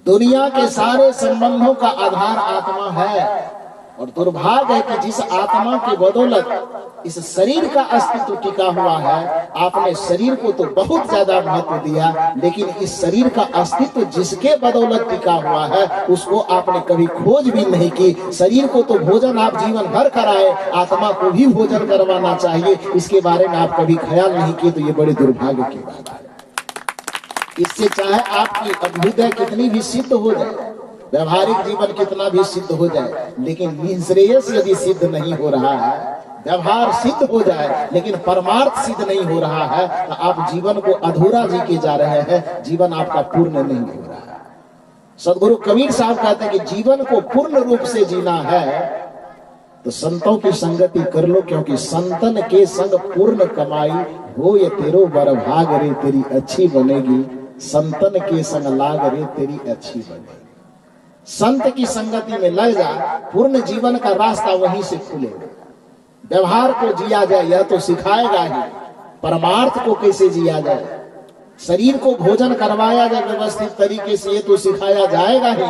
दुनिया के सारे संबंधों का आधार आत्मा है। और दुर्भाग्य है कि जिस आत्मा की बदौलत इस शरीर का अस्तित्व टिका हुआ है, आपने शरीर को तो बहुत ज्यादा महत्व दिया, लेकिन इस शरीर का अस्तित्व जिसके बदौलत टिका हुआ है उसको आपने कभी खोज भी नहीं की। शरीर को तो भोजन आप जीवन भर कराए, आत्मा को भी भोजन करवाना चाहिए, इसके बारे में आप कभी ख्याल नहीं किए, तो ये बड़े दुर्भाग्य की बात है। इससे चाहे आपकी अभ्युदय कितनी भी सिद्ध हो जाए, व्यवहारिक जीवन कितना भी सिद्ध हो जाए, लेकिन निःश्रेयस यदि सिद्ध नहीं हो रहा है, व्यवहार सिद्ध हो जाए लेकिन परमार्थ सिद्ध नहीं हो रहा है, तो आप जीवन को अधूरा जी के जा रहे हैं, जीवन आपका पूर्ण नहीं हो रहा है। सदगुरु कबीर साहब कहते हैं कि जीवन को पूर्ण रूप से जीना है तो संतों की संगति कर लो, क्योंकि संतन के संग पूर्ण कमाई हो, ये तेरो बर भाग रे तेरी अच्छी बनेगी। संतन के संग लाग रे तेरी अच्छी बनेगी। संत की संगति में लग जा, पूर्ण जीवन का रास्ता वहीं से खुलेगा। व्यवहार को जिया जाए यह तो सिखाएगा ही, परमार्थ को कैसे जिया जाए, शरीर को भोजन करवाया जाए व्यवस्थित तरीके से, ये तो सिखाया जाएगा ही।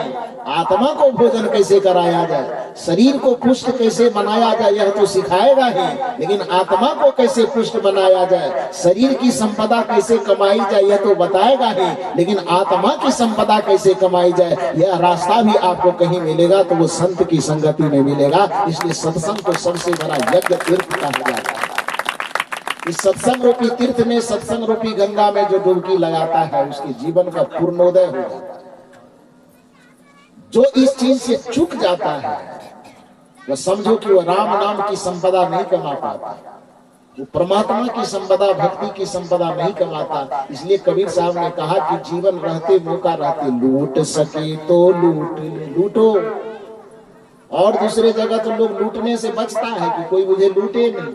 आत्मा को भोजन कैसे कराया जाए, शरीर को पुष्ट कैसे बनाया जाए, यह तो सिखाएगा ही, लेकिन आत्मा को कैसे पुष्ट बनाया जाए, शरीर की संपदा कैसे कमाई जाए, यह तो बताएगा ही, लेकिन आत्मा की संपदा कैसे कमाई जाए, यह रास्ता भी आपको कहीं मिलेगा तो वो संत की संगति में मिलेगा। इसलिए सत्संग को सबसे बड़ा यज्ञ तीर्थ कहा जाता है। इस सत्संग रूपी तीर्थ में, सत्संग रूपी गंगा में जो डुबकी लगाता है उसके जीवन का पूर्णोदय हो जाता है। जो इस चीज से चूक जाता है वह समझो कि वह राम नाम की संपदा नहीं कमा पाता, वो परमात्मा की संपदा, भक्ति की संपदा नहीं कमाता। इसलिए कबीर साहब ने कहा कि जीवन रहते मौका रहते लूट सके तो लूटो। और दूसरे जगह तो लोग लूटने से बचता है कि कोई मुझे लूटे नहीं,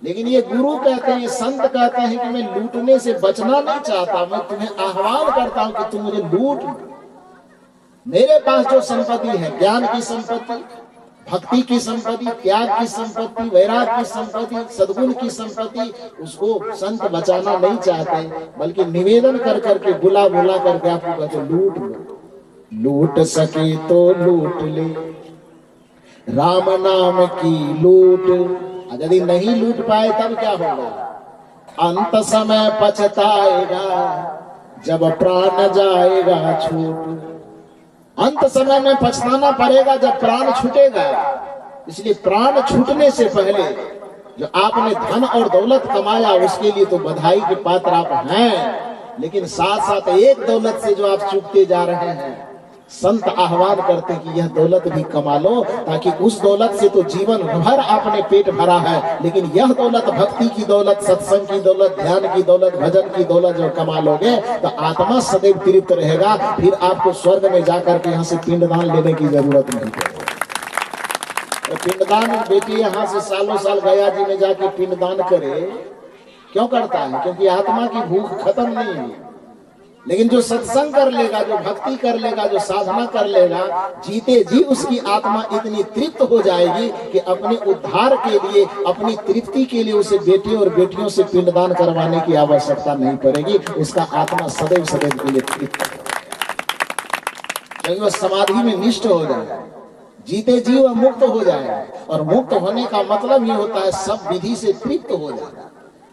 लेकिन ये गुरु कहते हैं, ये संत कहते हैं कि मैं लूटने से बचना नहीं चाहता, मैं तुम्हें आह्वान करता हूं कि तुम मुझे लूट लो। मेरे पास जो संपत्ति है, ज्ञान की संपत्ति, भक्ति की संपत्ति, त्याग की संपत्ति, वैराग की संपत्ति, सद्गुण की संपत्ति, उसको संत बचाना नहीं चाहते, बल्कि निवेदन कर करके, बुला बुला करके आपको कहते लूट लो। लूट सके तो लूट ले, राम नाम की लूट। यदि नहीं लूट पाए तब क्या होगा? अंत समय पछताएगा जब प्राण जाएगा छूट। अंत समय में पछताना पड़ेगा जब प्राण छूटेगा। इसलिए प्राण छूटने से पहले जो आपने धन और दौलत कमाया उसके लिए तो बधाई के पात्र आप हैं, लेकिन साथ साथ एक दौलत से जो आप चूकते जा रहे हैं संत आह्वान करते कि यह दौलत भी कमा लो, ताकि उस दौलत से तो जीवन भर आपने पेट भरा है, लेकिन यह दौलत भक्ति की दौलत, सत्संग की दौलत, ध्यान की दौलत, भजन की दौलत जो कमा लोगे तो आत्मा सदैव तृप्त रहेगा। फिर आपको स्वर्ग में जाकर के यहाँ से पिंडदान लेने की जरूरत नहीं पड़ेगी। तो पिंडदान बेटी यहाँ से सालों साल गया जी में जाके पिंडदान करे, क्यों करता है? क्योंकि आत्मा की भूख खत्म नहीं है। लेकिन जो सत्संग कर लेगा, जो भक्ति कर लेगा, जो साधना कर लेगा, जीते जी उसकी आत्मा इतनी तृप्त हो जाएगी कि अपने उद्धार के लिए, अपनी तृप्ति के लिए उसे बेटी और बेटियों से पिंडदान करवाने की आवश्यकता नहीं पड़ेगी। उसका आत्मा सदैव सदैव के लिए तृप्त हो, क्योंकि वह समाधि में निष्ठ हो जाए, जीते जी वह मुक्त हो जाए। और मुक्त होने का मतलब ये होता है सब विधि से तृप्त हो जाना,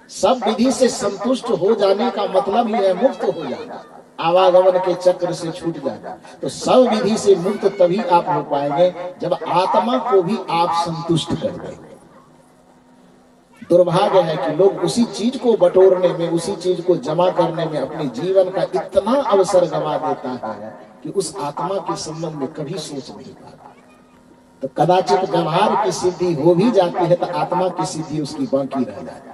सब विधि से संतुष्ट हो जाने का मतलब ही है मुक्त हो जाना, आवागमन के चक्र से छूट जाना। तो सब विधि से मुक्त तभी आप हो पाएंगे जब आत्मा को भी आप संतुष्ट कर देंगे। दुर्भाग्य है कि लोग उसी चीज को बटोरने में, उसी चीज को जमा करने में अपने जीवन का इतना अवसर गंवा देता है कि उस आत्मा के संबंध में कभी सोच नहीं पाता। तो कदाचित व्यवहार की सिद्धि हो भी जाती है तो आत्मा की सिद्धि उसकी बाकी रह जाती है,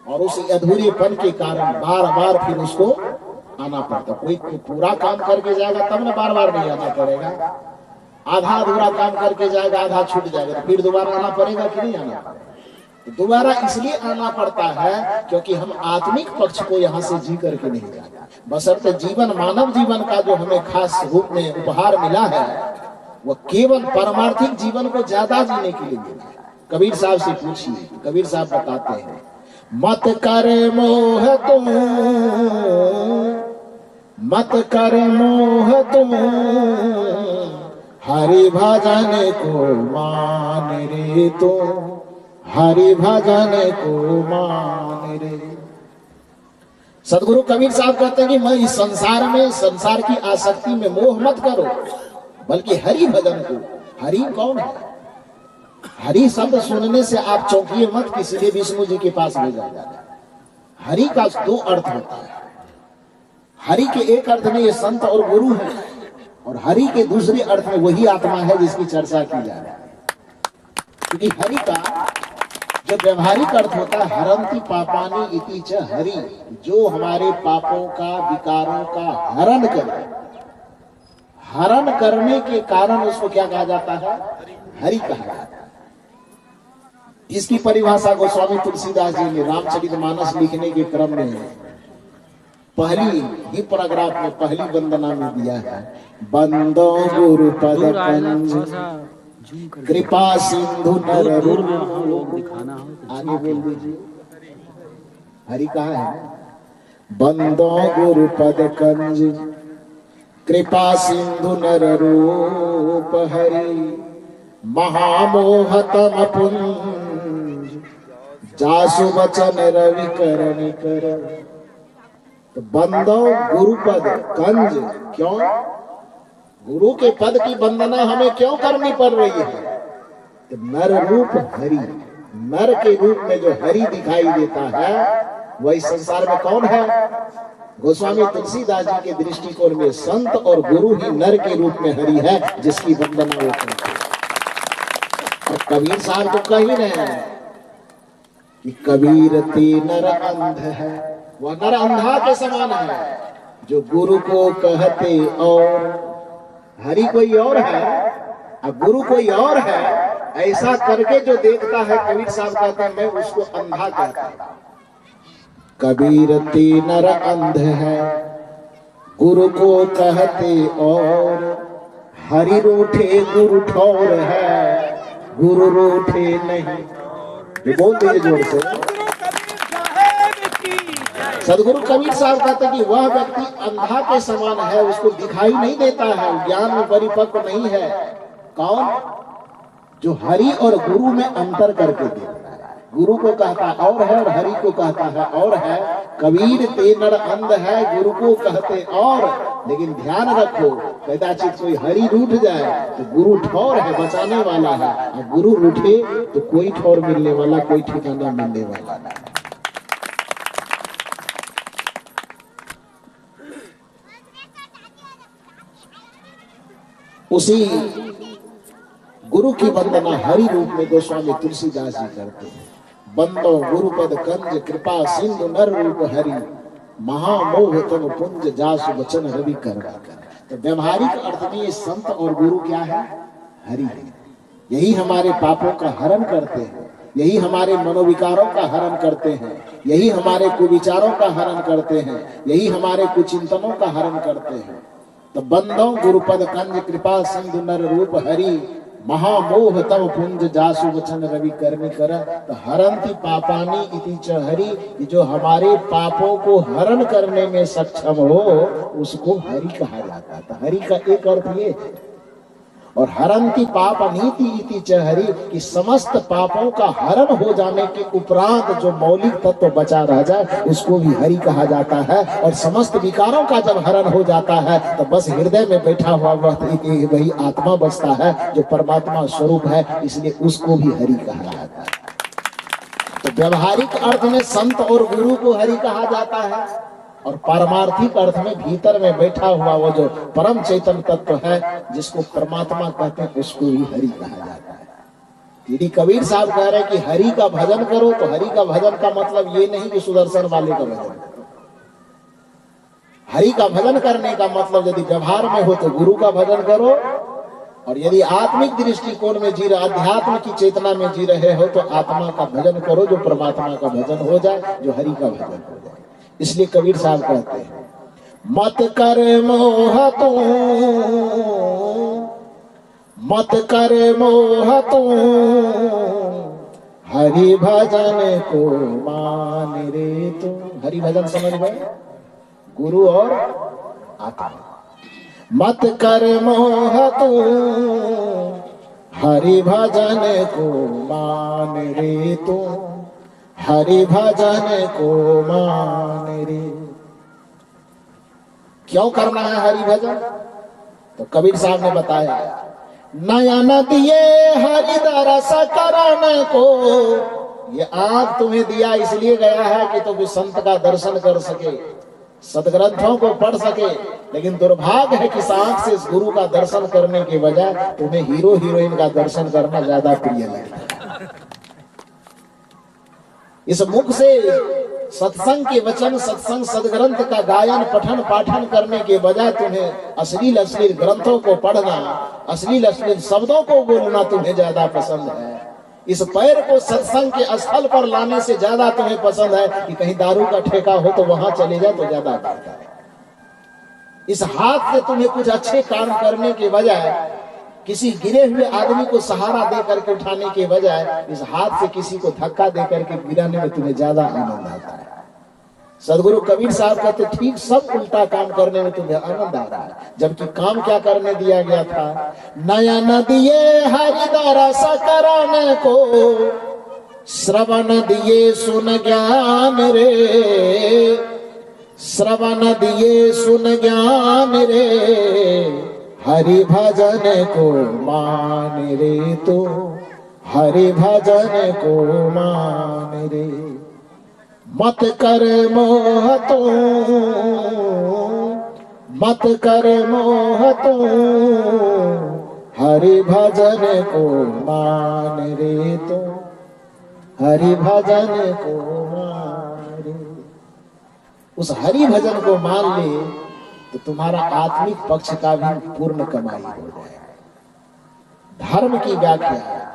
और उस अधूरेपन के कारण बार बार फिर उसको आना पड़ता। कोई पूरा काम करके जाएगा तब ना बार बार नहीं आना पड़ेगा, आधा अधूरा काम करके जाएगा, आधा छूट जाएगा, तो फिर दोबारा आना पड़ेगा कि नहीं आना पड़ेगा? तो दोबारा इसलिए आना पड़ता है क्योंकि हम आत्मिक पक्ष को यहाँ से जी करके नहीं जाते। बशर्ते जीवन, मानव जीवन का जो हमें खास रूप में उपहार मिला है वह केवल पारमार्थिक जीवन को ज्यादा जीने के लिए मिला है। कबीर साहब से पूछिए, कबीर साहब बताते हैं, मत कर मोह तुम, मत कर मोह तुम, हरि भजन को मान रे तो, हरि भजन को मान रे। सदगुरु कबीर साहब कहते हैं कि मैं इस संसार में, संसार की आसक्ति में मोह मत करो, बल्कि हरि भजन को। हरि कौन है? हरि शब्द सुनने से आप चौंकिए मत, किसी विष्णु जी के पास भेजा जाए। हरि का दो अर्थ होता है। हरि के एक अर्थ में ये संत और गुरु है, और हरि के दूसरे अर्थ में वही आत्मा है जिसकी चर्चा की जा रही है। क्योंकि हरि का जो व्यवहारिक अर्थ होता है, हरंति पापानि इति च हरि, जो हमारे पापों का, विकारों का हरण करे, हरण करने के कारण उसको क्या कहा जाता है? हरि कहा जाता है। इसकी परिभाषा गोस्वामी तुलसीदास जी ने रामचरितमानस लिखने के क्रम में पहली ही पैराग्राफ में, पहली वंदना में दिया है, बंदो गुरु पद कंज कृपा सिंधु नर रूप। आगे बोल दीजिए, हरि कहा है? बंदो गुरु पद कंज कृपा सिंधु नर रूप, हरि महामोहतम पुंज जासु वचन रवि करण कर। तो बंदो गुरुपद कंज, क्यों? गुरु के पद की वंदना हमें क्यों करनी पड़ रही है? तो नर रूप हरि, नर के रूप में जो हरि दिखाई देता है वही संसार में कौन है? गोस्वामी तुलसीदास जी के दृष्टिकोण में संत और गुरु ही नर के रूप में हरि है, जिसकी वंदना वो करते हैं। और कबीर साहब तो कह ही रहे हैं कि कबीर ते नर अंध है, वह नर अंधा के समान है जो गुरु को कहते और हरि कोई और है और गुरु कोई और है, ऐसा करके जो देखता है, कबीर साहब कहते हैं मैं उसको अंधा कहता हूं। कबीर ते नर अंध है, गुरु को कहते और, हरि रूठे गुरु ठौर है, गुरु रूठे नहीं। बोल दीजिए जोर से। सदगुरु कबीर साहब कहते हैं कि वह व्यक्ति अंधा के समान है, उसको दिखाई नहीं देता है, ज्ञान में परिपक्व नहीं है। कौन? जो हरि और गुरु में अंतर करके देखता है। गुरु को कहता और है और हरि को कहता है और है। कबीर ते नर अंध है, गुरु को कहते और, लेकिन ध्यान रखो कदाचित कोई हरि रूठ जाए तो गुरु ठौर है, बचाने वाला है, और गुरु रूठे तो कोई ठौर मिलने वाला, कोई ठिकाना मिलने वाला नहीं। उसी गुरु की वंदना हरि रूप में गोस्वामी तुलसीदास जी करते हैं। बंदो गुरुपद कंज कृपा सिंधु नर रूप हरि, महामोह तब पुंज जासु वचन रवि कर। तो व्यवहारिक अर्थ में ये संत और गुरु क्या है? हरि है। यही हमारे पापों का हरण करते हैं, यही हमारे मनोविकारों का हरण करते हैं, यही हमारे कुविचारों का हरण करते हैं, यही हमारे कुचिंतनों का हरण करते हैं। तो बंदो गुरुपद कंज कृपा सिंधु नर रूप हरि, महामोह तव पुंज जासु वचन रवि करनी कर। तो हरंति पापानी इति च हरि, जो हमारे पापों को हरण करने में सक्षम हो उसको हरि कहा जाता था। हरि का एक अर्थ ये है। और हरंति पाप नीति इति च हरि, कि समस्त पापों का हरण हो जाने के उपरांत जो मौलिक तत्व बचा रह जाए उसको भी हरि कहा जाता है। और समस्त विकारों का जब हरण हो जाता है तो बस हृदय में बैठा हुआ वही आत्मा बचता है जो परमात्मा स्वरूप है, इसलिए उसको भी हरि कहा जाता है। तो व्यवहारिक अर्थ में संत और गुरु को हरि कहा जाता है, और पारमार्थिक अर्थ में भीतर में बैठा हुआ वो जो परम चैतन्य तत्व है जिसको परमात्मा कहते हैं उसको ही हरि कहा जाता है। यदि कबीर साहब कह रहे हैं कि हरि का भजन करो, तो हरि का भजन का मतलब ये नहीं कि सुदर्शन वाले का भजन करो। हरि का भजन करने का मतलब यदि व्यवहार में हो तो गुरु का भजन करो, और यदि आत्मिक दृष्टिकोण में जी रहे, अध्यात्म की चेतना में जी रहे हो तो आत्मा का भजन करो जो परमात्मा का भजन हो जाए, जो हरि का भजन हो जाए। इसलिए कबीर साहब कहते हैं, मत कर मोह तू, मत कर मोह तू, हरि भजन को मान रे तू। हरि भजन समझ गए? गुरु और आत्मा। मत कर मोह तू, हरि भजन को मान रे तू, हरि भजन को मान रे। क्यों करना है हरि भजन? तो कबीर साहब ने बताया, नयन दिए हरि दरस करने को। ये आंख तुम्हें दिया इसलिए गया है कि तुम इस संत का दर्शन कर सके, सदग्रंथों को पढ़ सके। लेकिन दुर्भाग्य है कि इस आंख से इस गुरु का दर्शन करने के बजाय तुम्हें हीरो हीरोइन का दर्शन करना ज्यादा प्रिय लगता है। इस मुख से सत्संग के वचन, सत्संग सदग्रंथ का गायन पठन पाठन करने के बजाय तुम्हें अश्लील अश्लील ग्रंथों को पढ़ना, अश्लील अश्लील शब्दों को बोलना तुम्हें ज्यादा पसंद है। इस पैर को सत्संग के स्थल पर लाने से ज्यादा तुम्हें पसंद है कि कहीं दारू का ठेका हो तो वहां चले जाए तो ज्यादा बेहतर है। इस हाथ से तुम्हें कुछ अच्छे काम करने के बजाय किसी गिरे हुए आदमी को सहारा दे करके उठाने के बजाय इस हाथ से किसी को धक्का दे करके गिराने में तुम्हें ज्यादा आनंद आता है। सदगुरु कबीर साहब कहते ठीक सब उल्टा काम करने में तुम्हें आनंद आ रहा है, जबकि काम क्या करने दिया गया था? नयन दिए हरि दरस करने को, श्रवण दिए सुन ज्ञान रे, श्रवण दिए सुन ज्ञान रे, हरि भजन को मान रे तो, हरि भजन को मान रे। मत कर मोह तू, मत कर मोह तू, हरि भजन को मान रे तो, हरि भजन को मान रे। उस हरि भजन को मान ले तो तुम्हारा आत्मिक पक्ष का भी पूर्ण कमाई हो जाएगा। धर्म की व्याख्या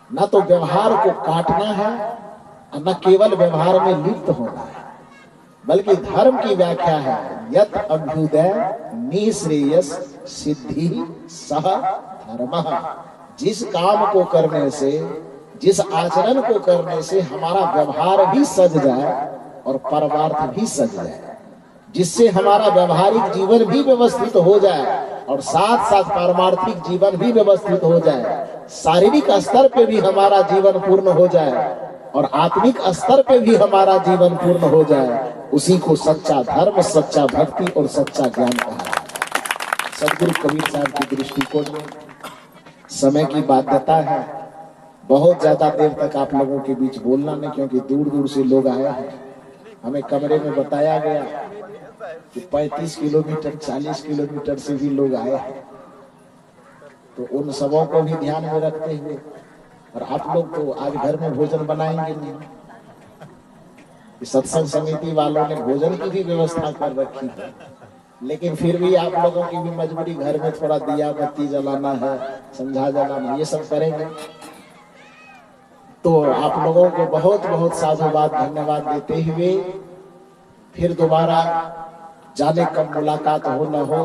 न तो व्यवहार को काटना है और न केवल व्यवहार में लिप्त होना है, बल्कि धर्म की व्याख्या है यत अभ्युदय निश्रेयस सिद्धि सह धर्मः। जिस काम को करने से, जिस आचरण को करने से हमारा व्यवहार भी सज जाए और परमार्थ भी सज जाए, जिससे हमारा व्यवहारिक जीवन भी व्यवस्थित हो जाए और साथ साथ पारमार्थिक जीवन भी व्यवस्थित हो जाए, शारीरिक स्तर पे भी हमारा जीवन पूर्ण हो जाए और आत्मिक स्तर पे भी हमारा जीवन पूर्ण हो जाए, उसी को सच्चा धर्म, सच्चा भक्ति और सच्चा ज्ञान कहा जाता है। सदगुरु कबीर साहब की दृष्टिकोण में समय की बाध्यता है, बहुत ज्यादा देर तक आप लोगों के बीच बोलना नहीं, क्योंकि दूर दूर से लोग आए हैं। हमें कमरे में बताया गया कि 35 किलोमीटर 40 किलोमीटर से भी लोग आए हैं। तो उन सबों को भी ध्यान में रखते हुए, और आप लोग तो आज घर में भोजन बनाएंगे नहीं, सत्संग समिति वालों ने भोजन की भी व्यवस्था कर रखी है, लेकिन फिर भी आप लोगों की भी मजबूरी, घर में थोड़ा दिया बत्ती जलाना है, संझा जलाना, ये सब करेंगे। तो आप लोगों को बहुत बहुत साधुवाद धन्यवाद देते हुए फिर दोबारा जाने कब मुलाकात हो न हो,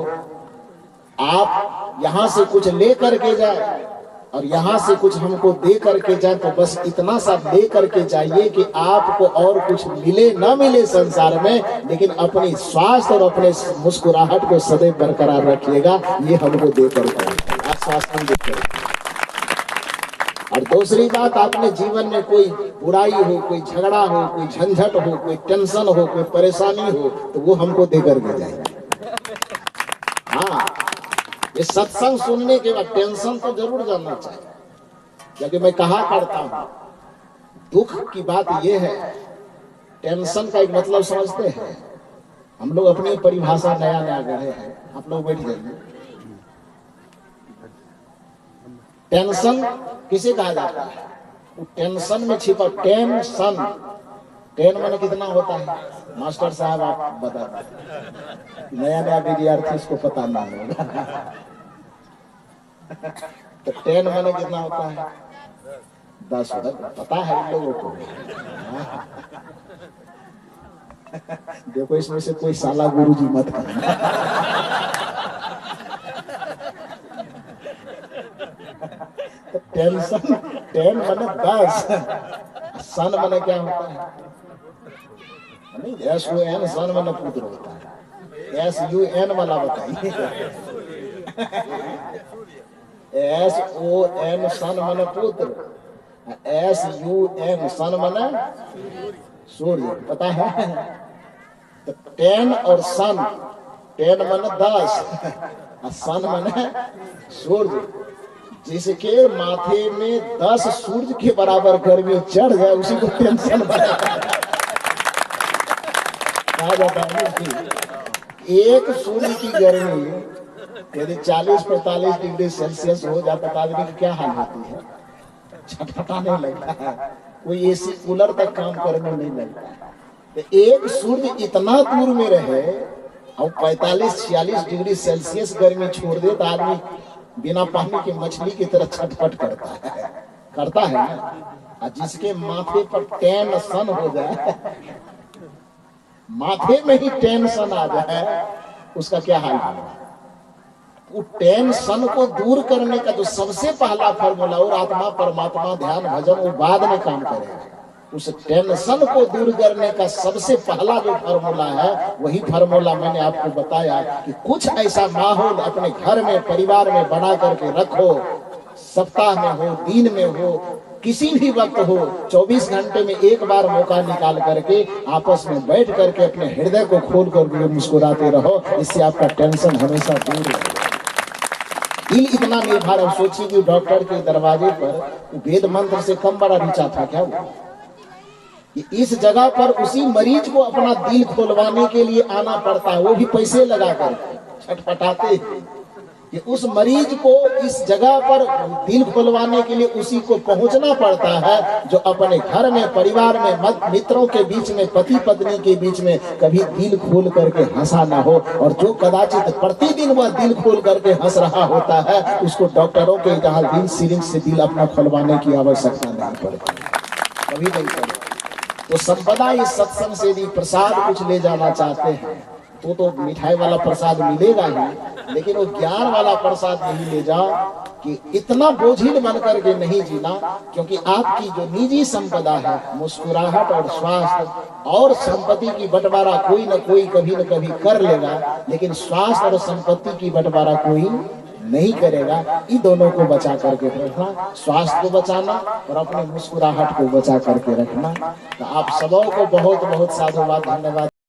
आप यहां से कुछ ले करके जाए और यहां से कुछ हमको दे करके जाए, तो बस इतना सा दे करके जाइए कि आपको और कुछ मिले ना मिले संसार में, लेकिन अपनी स्वास्थ्य और अपने मुस्कुराहट को सदैव बरकरार रखिएगा, ये हमको दे करके आश्वासन देते। और दूसरी बात, आपने जीवन में कोई बुराई हो, कोई झगड़ा हो, कोई झंझट हो, कोई टेंशन हो, कोई परेशानी हो, तो वो हमको दे करके जाइए। हाँ, ये सत्संग सुनने के बाद टेंशन तो जरूर जाना चाहिए, क्योंकि मैं कहा करता हूं, दुख की बात यह है, टेंशन का एक मतलब समझते हैं हम लोग, अपनी परिभाषा नया नया गढ़े हैं। आप लोग बैठ जाइए। टेंशन किसे कहा जाता है? वो टेंशन में छिपा, टेंशन, टेन माने कितना होता है? मास्टर साहब आप बता दें, नया नया विद्यार्थी इसको पता ना होगा। तो टेन माने कितना होता है? 10 पता है इन लोगों को। देखो, इसमें से कोई साला गुरुजी मत करना। तो टेंशन, टेन माने 10, सन माने क्या होता है? नहीं, SUN सन माने पुत्र होता है। SUN वाला बताइए। SON सन माने पुत्र, SUN सन माने सूर्य, पता है? तो 10 और सन, 10 माने 10, सन माने सूर्य। जिसके माथे में 10 सूर्य के बराबर गर्मी चढ़ जाए, उसी को टेंशन कहा जाता है। एक सूर्य की गर्मी यदि 40-45 डिग्री सेल्सियस हो जाता तो आदमी की क्या हाल होती है? छटपटाने लगता है, कोई AC कूलर तक काम करने नहीं लगता है। तो एक सूर्य इतना दूर में रहे और 45-46 डिग्री सेल्सियस गर्मी छोड़ दे, तो आदमी बिना पानी के मछली की तरह छटपट करता है ना। जिसके माथे पर टेंशन हो जाए, माथे में ही टेंशन आ जाए, उसका क्या हाल होगा? वो टेंशन को दूर करने का जो सबसे पहला फार्मूला, और आत्मा परमात्मा ध्यान भजन वो बाद में काम करेगा। उस टेंशन को दूर करने का सबसे पहला जो फार्मूला है, वही फार्मूला मैंने आपको बताया कि कुछ ऐसा माहौल अपने घर में, परिवार में बना करके रखो। सप्ताह में हो, दिन में हो, किसी भी वक्त हो, 24 घंटे में एक बार मौका निकाल करके आपस में बैठ करके अपने हृदय को खोल कर मुस्कुराते रहो। इससे आपका टेंशन हमेशा दूर रहेगा। दिल इतना निर्भर, अब सोचिए कि डॉक्टर के दरवाजे पर वेद मंत्र से कम बड़ा ऋचा था क्या? वो इस जगह पर उसी मरीज को अपना दिल खोलवाने के लिए आना पड़ता है, वो भी पैसे लगाकर छटपटाते कि उस मरीज को इस जगह पर दिल खोलवाने के लिए उसी को पहुंचना पड़ता है, जो अपने घर में, परिवार में, मित्रों के बीच में, पति पत्नी के बीच में कभी दिल खोल करके हंसा ना हो, और जो कदाचित प्रतिदिन वह दिल खोल करके हंस रहा होता है, उसको डॉक्टरों के जहां दिल सिरिंज से दिल अपना खोलवाने की आवश्यकता नहीं पड़ती, कभी नहीं पड़ती। तो संपदा इस सत्संग से यदि प्रसाद कुछ ले जाना चाहते हैं तो मिठाई वाला प्रसाद मिलेगा ही, लेकिन वो ज्ञान वाला प्रसाद नहीं ले जाओ कि इतना बोझिल बन करके नहीं जीना, क्योंकि आपकी जो निजी संपदा है, मुस्कुराहट और स्वास्थ्य और संपत्ति की बंटवारा कोई न कोई कभी न कभी कर लेगा, लेकिन स्वास्थ्य और संपत्ति की बंटवारा कोई नहीं करेगा। इन दोनों को बचा करके रखना, स्वास्थ्य को बचाना और अपने मुस्कुराहट को बचा करके रखना। तो आप सबों को बहुत बहुत साधुवाद, धन्यवाद।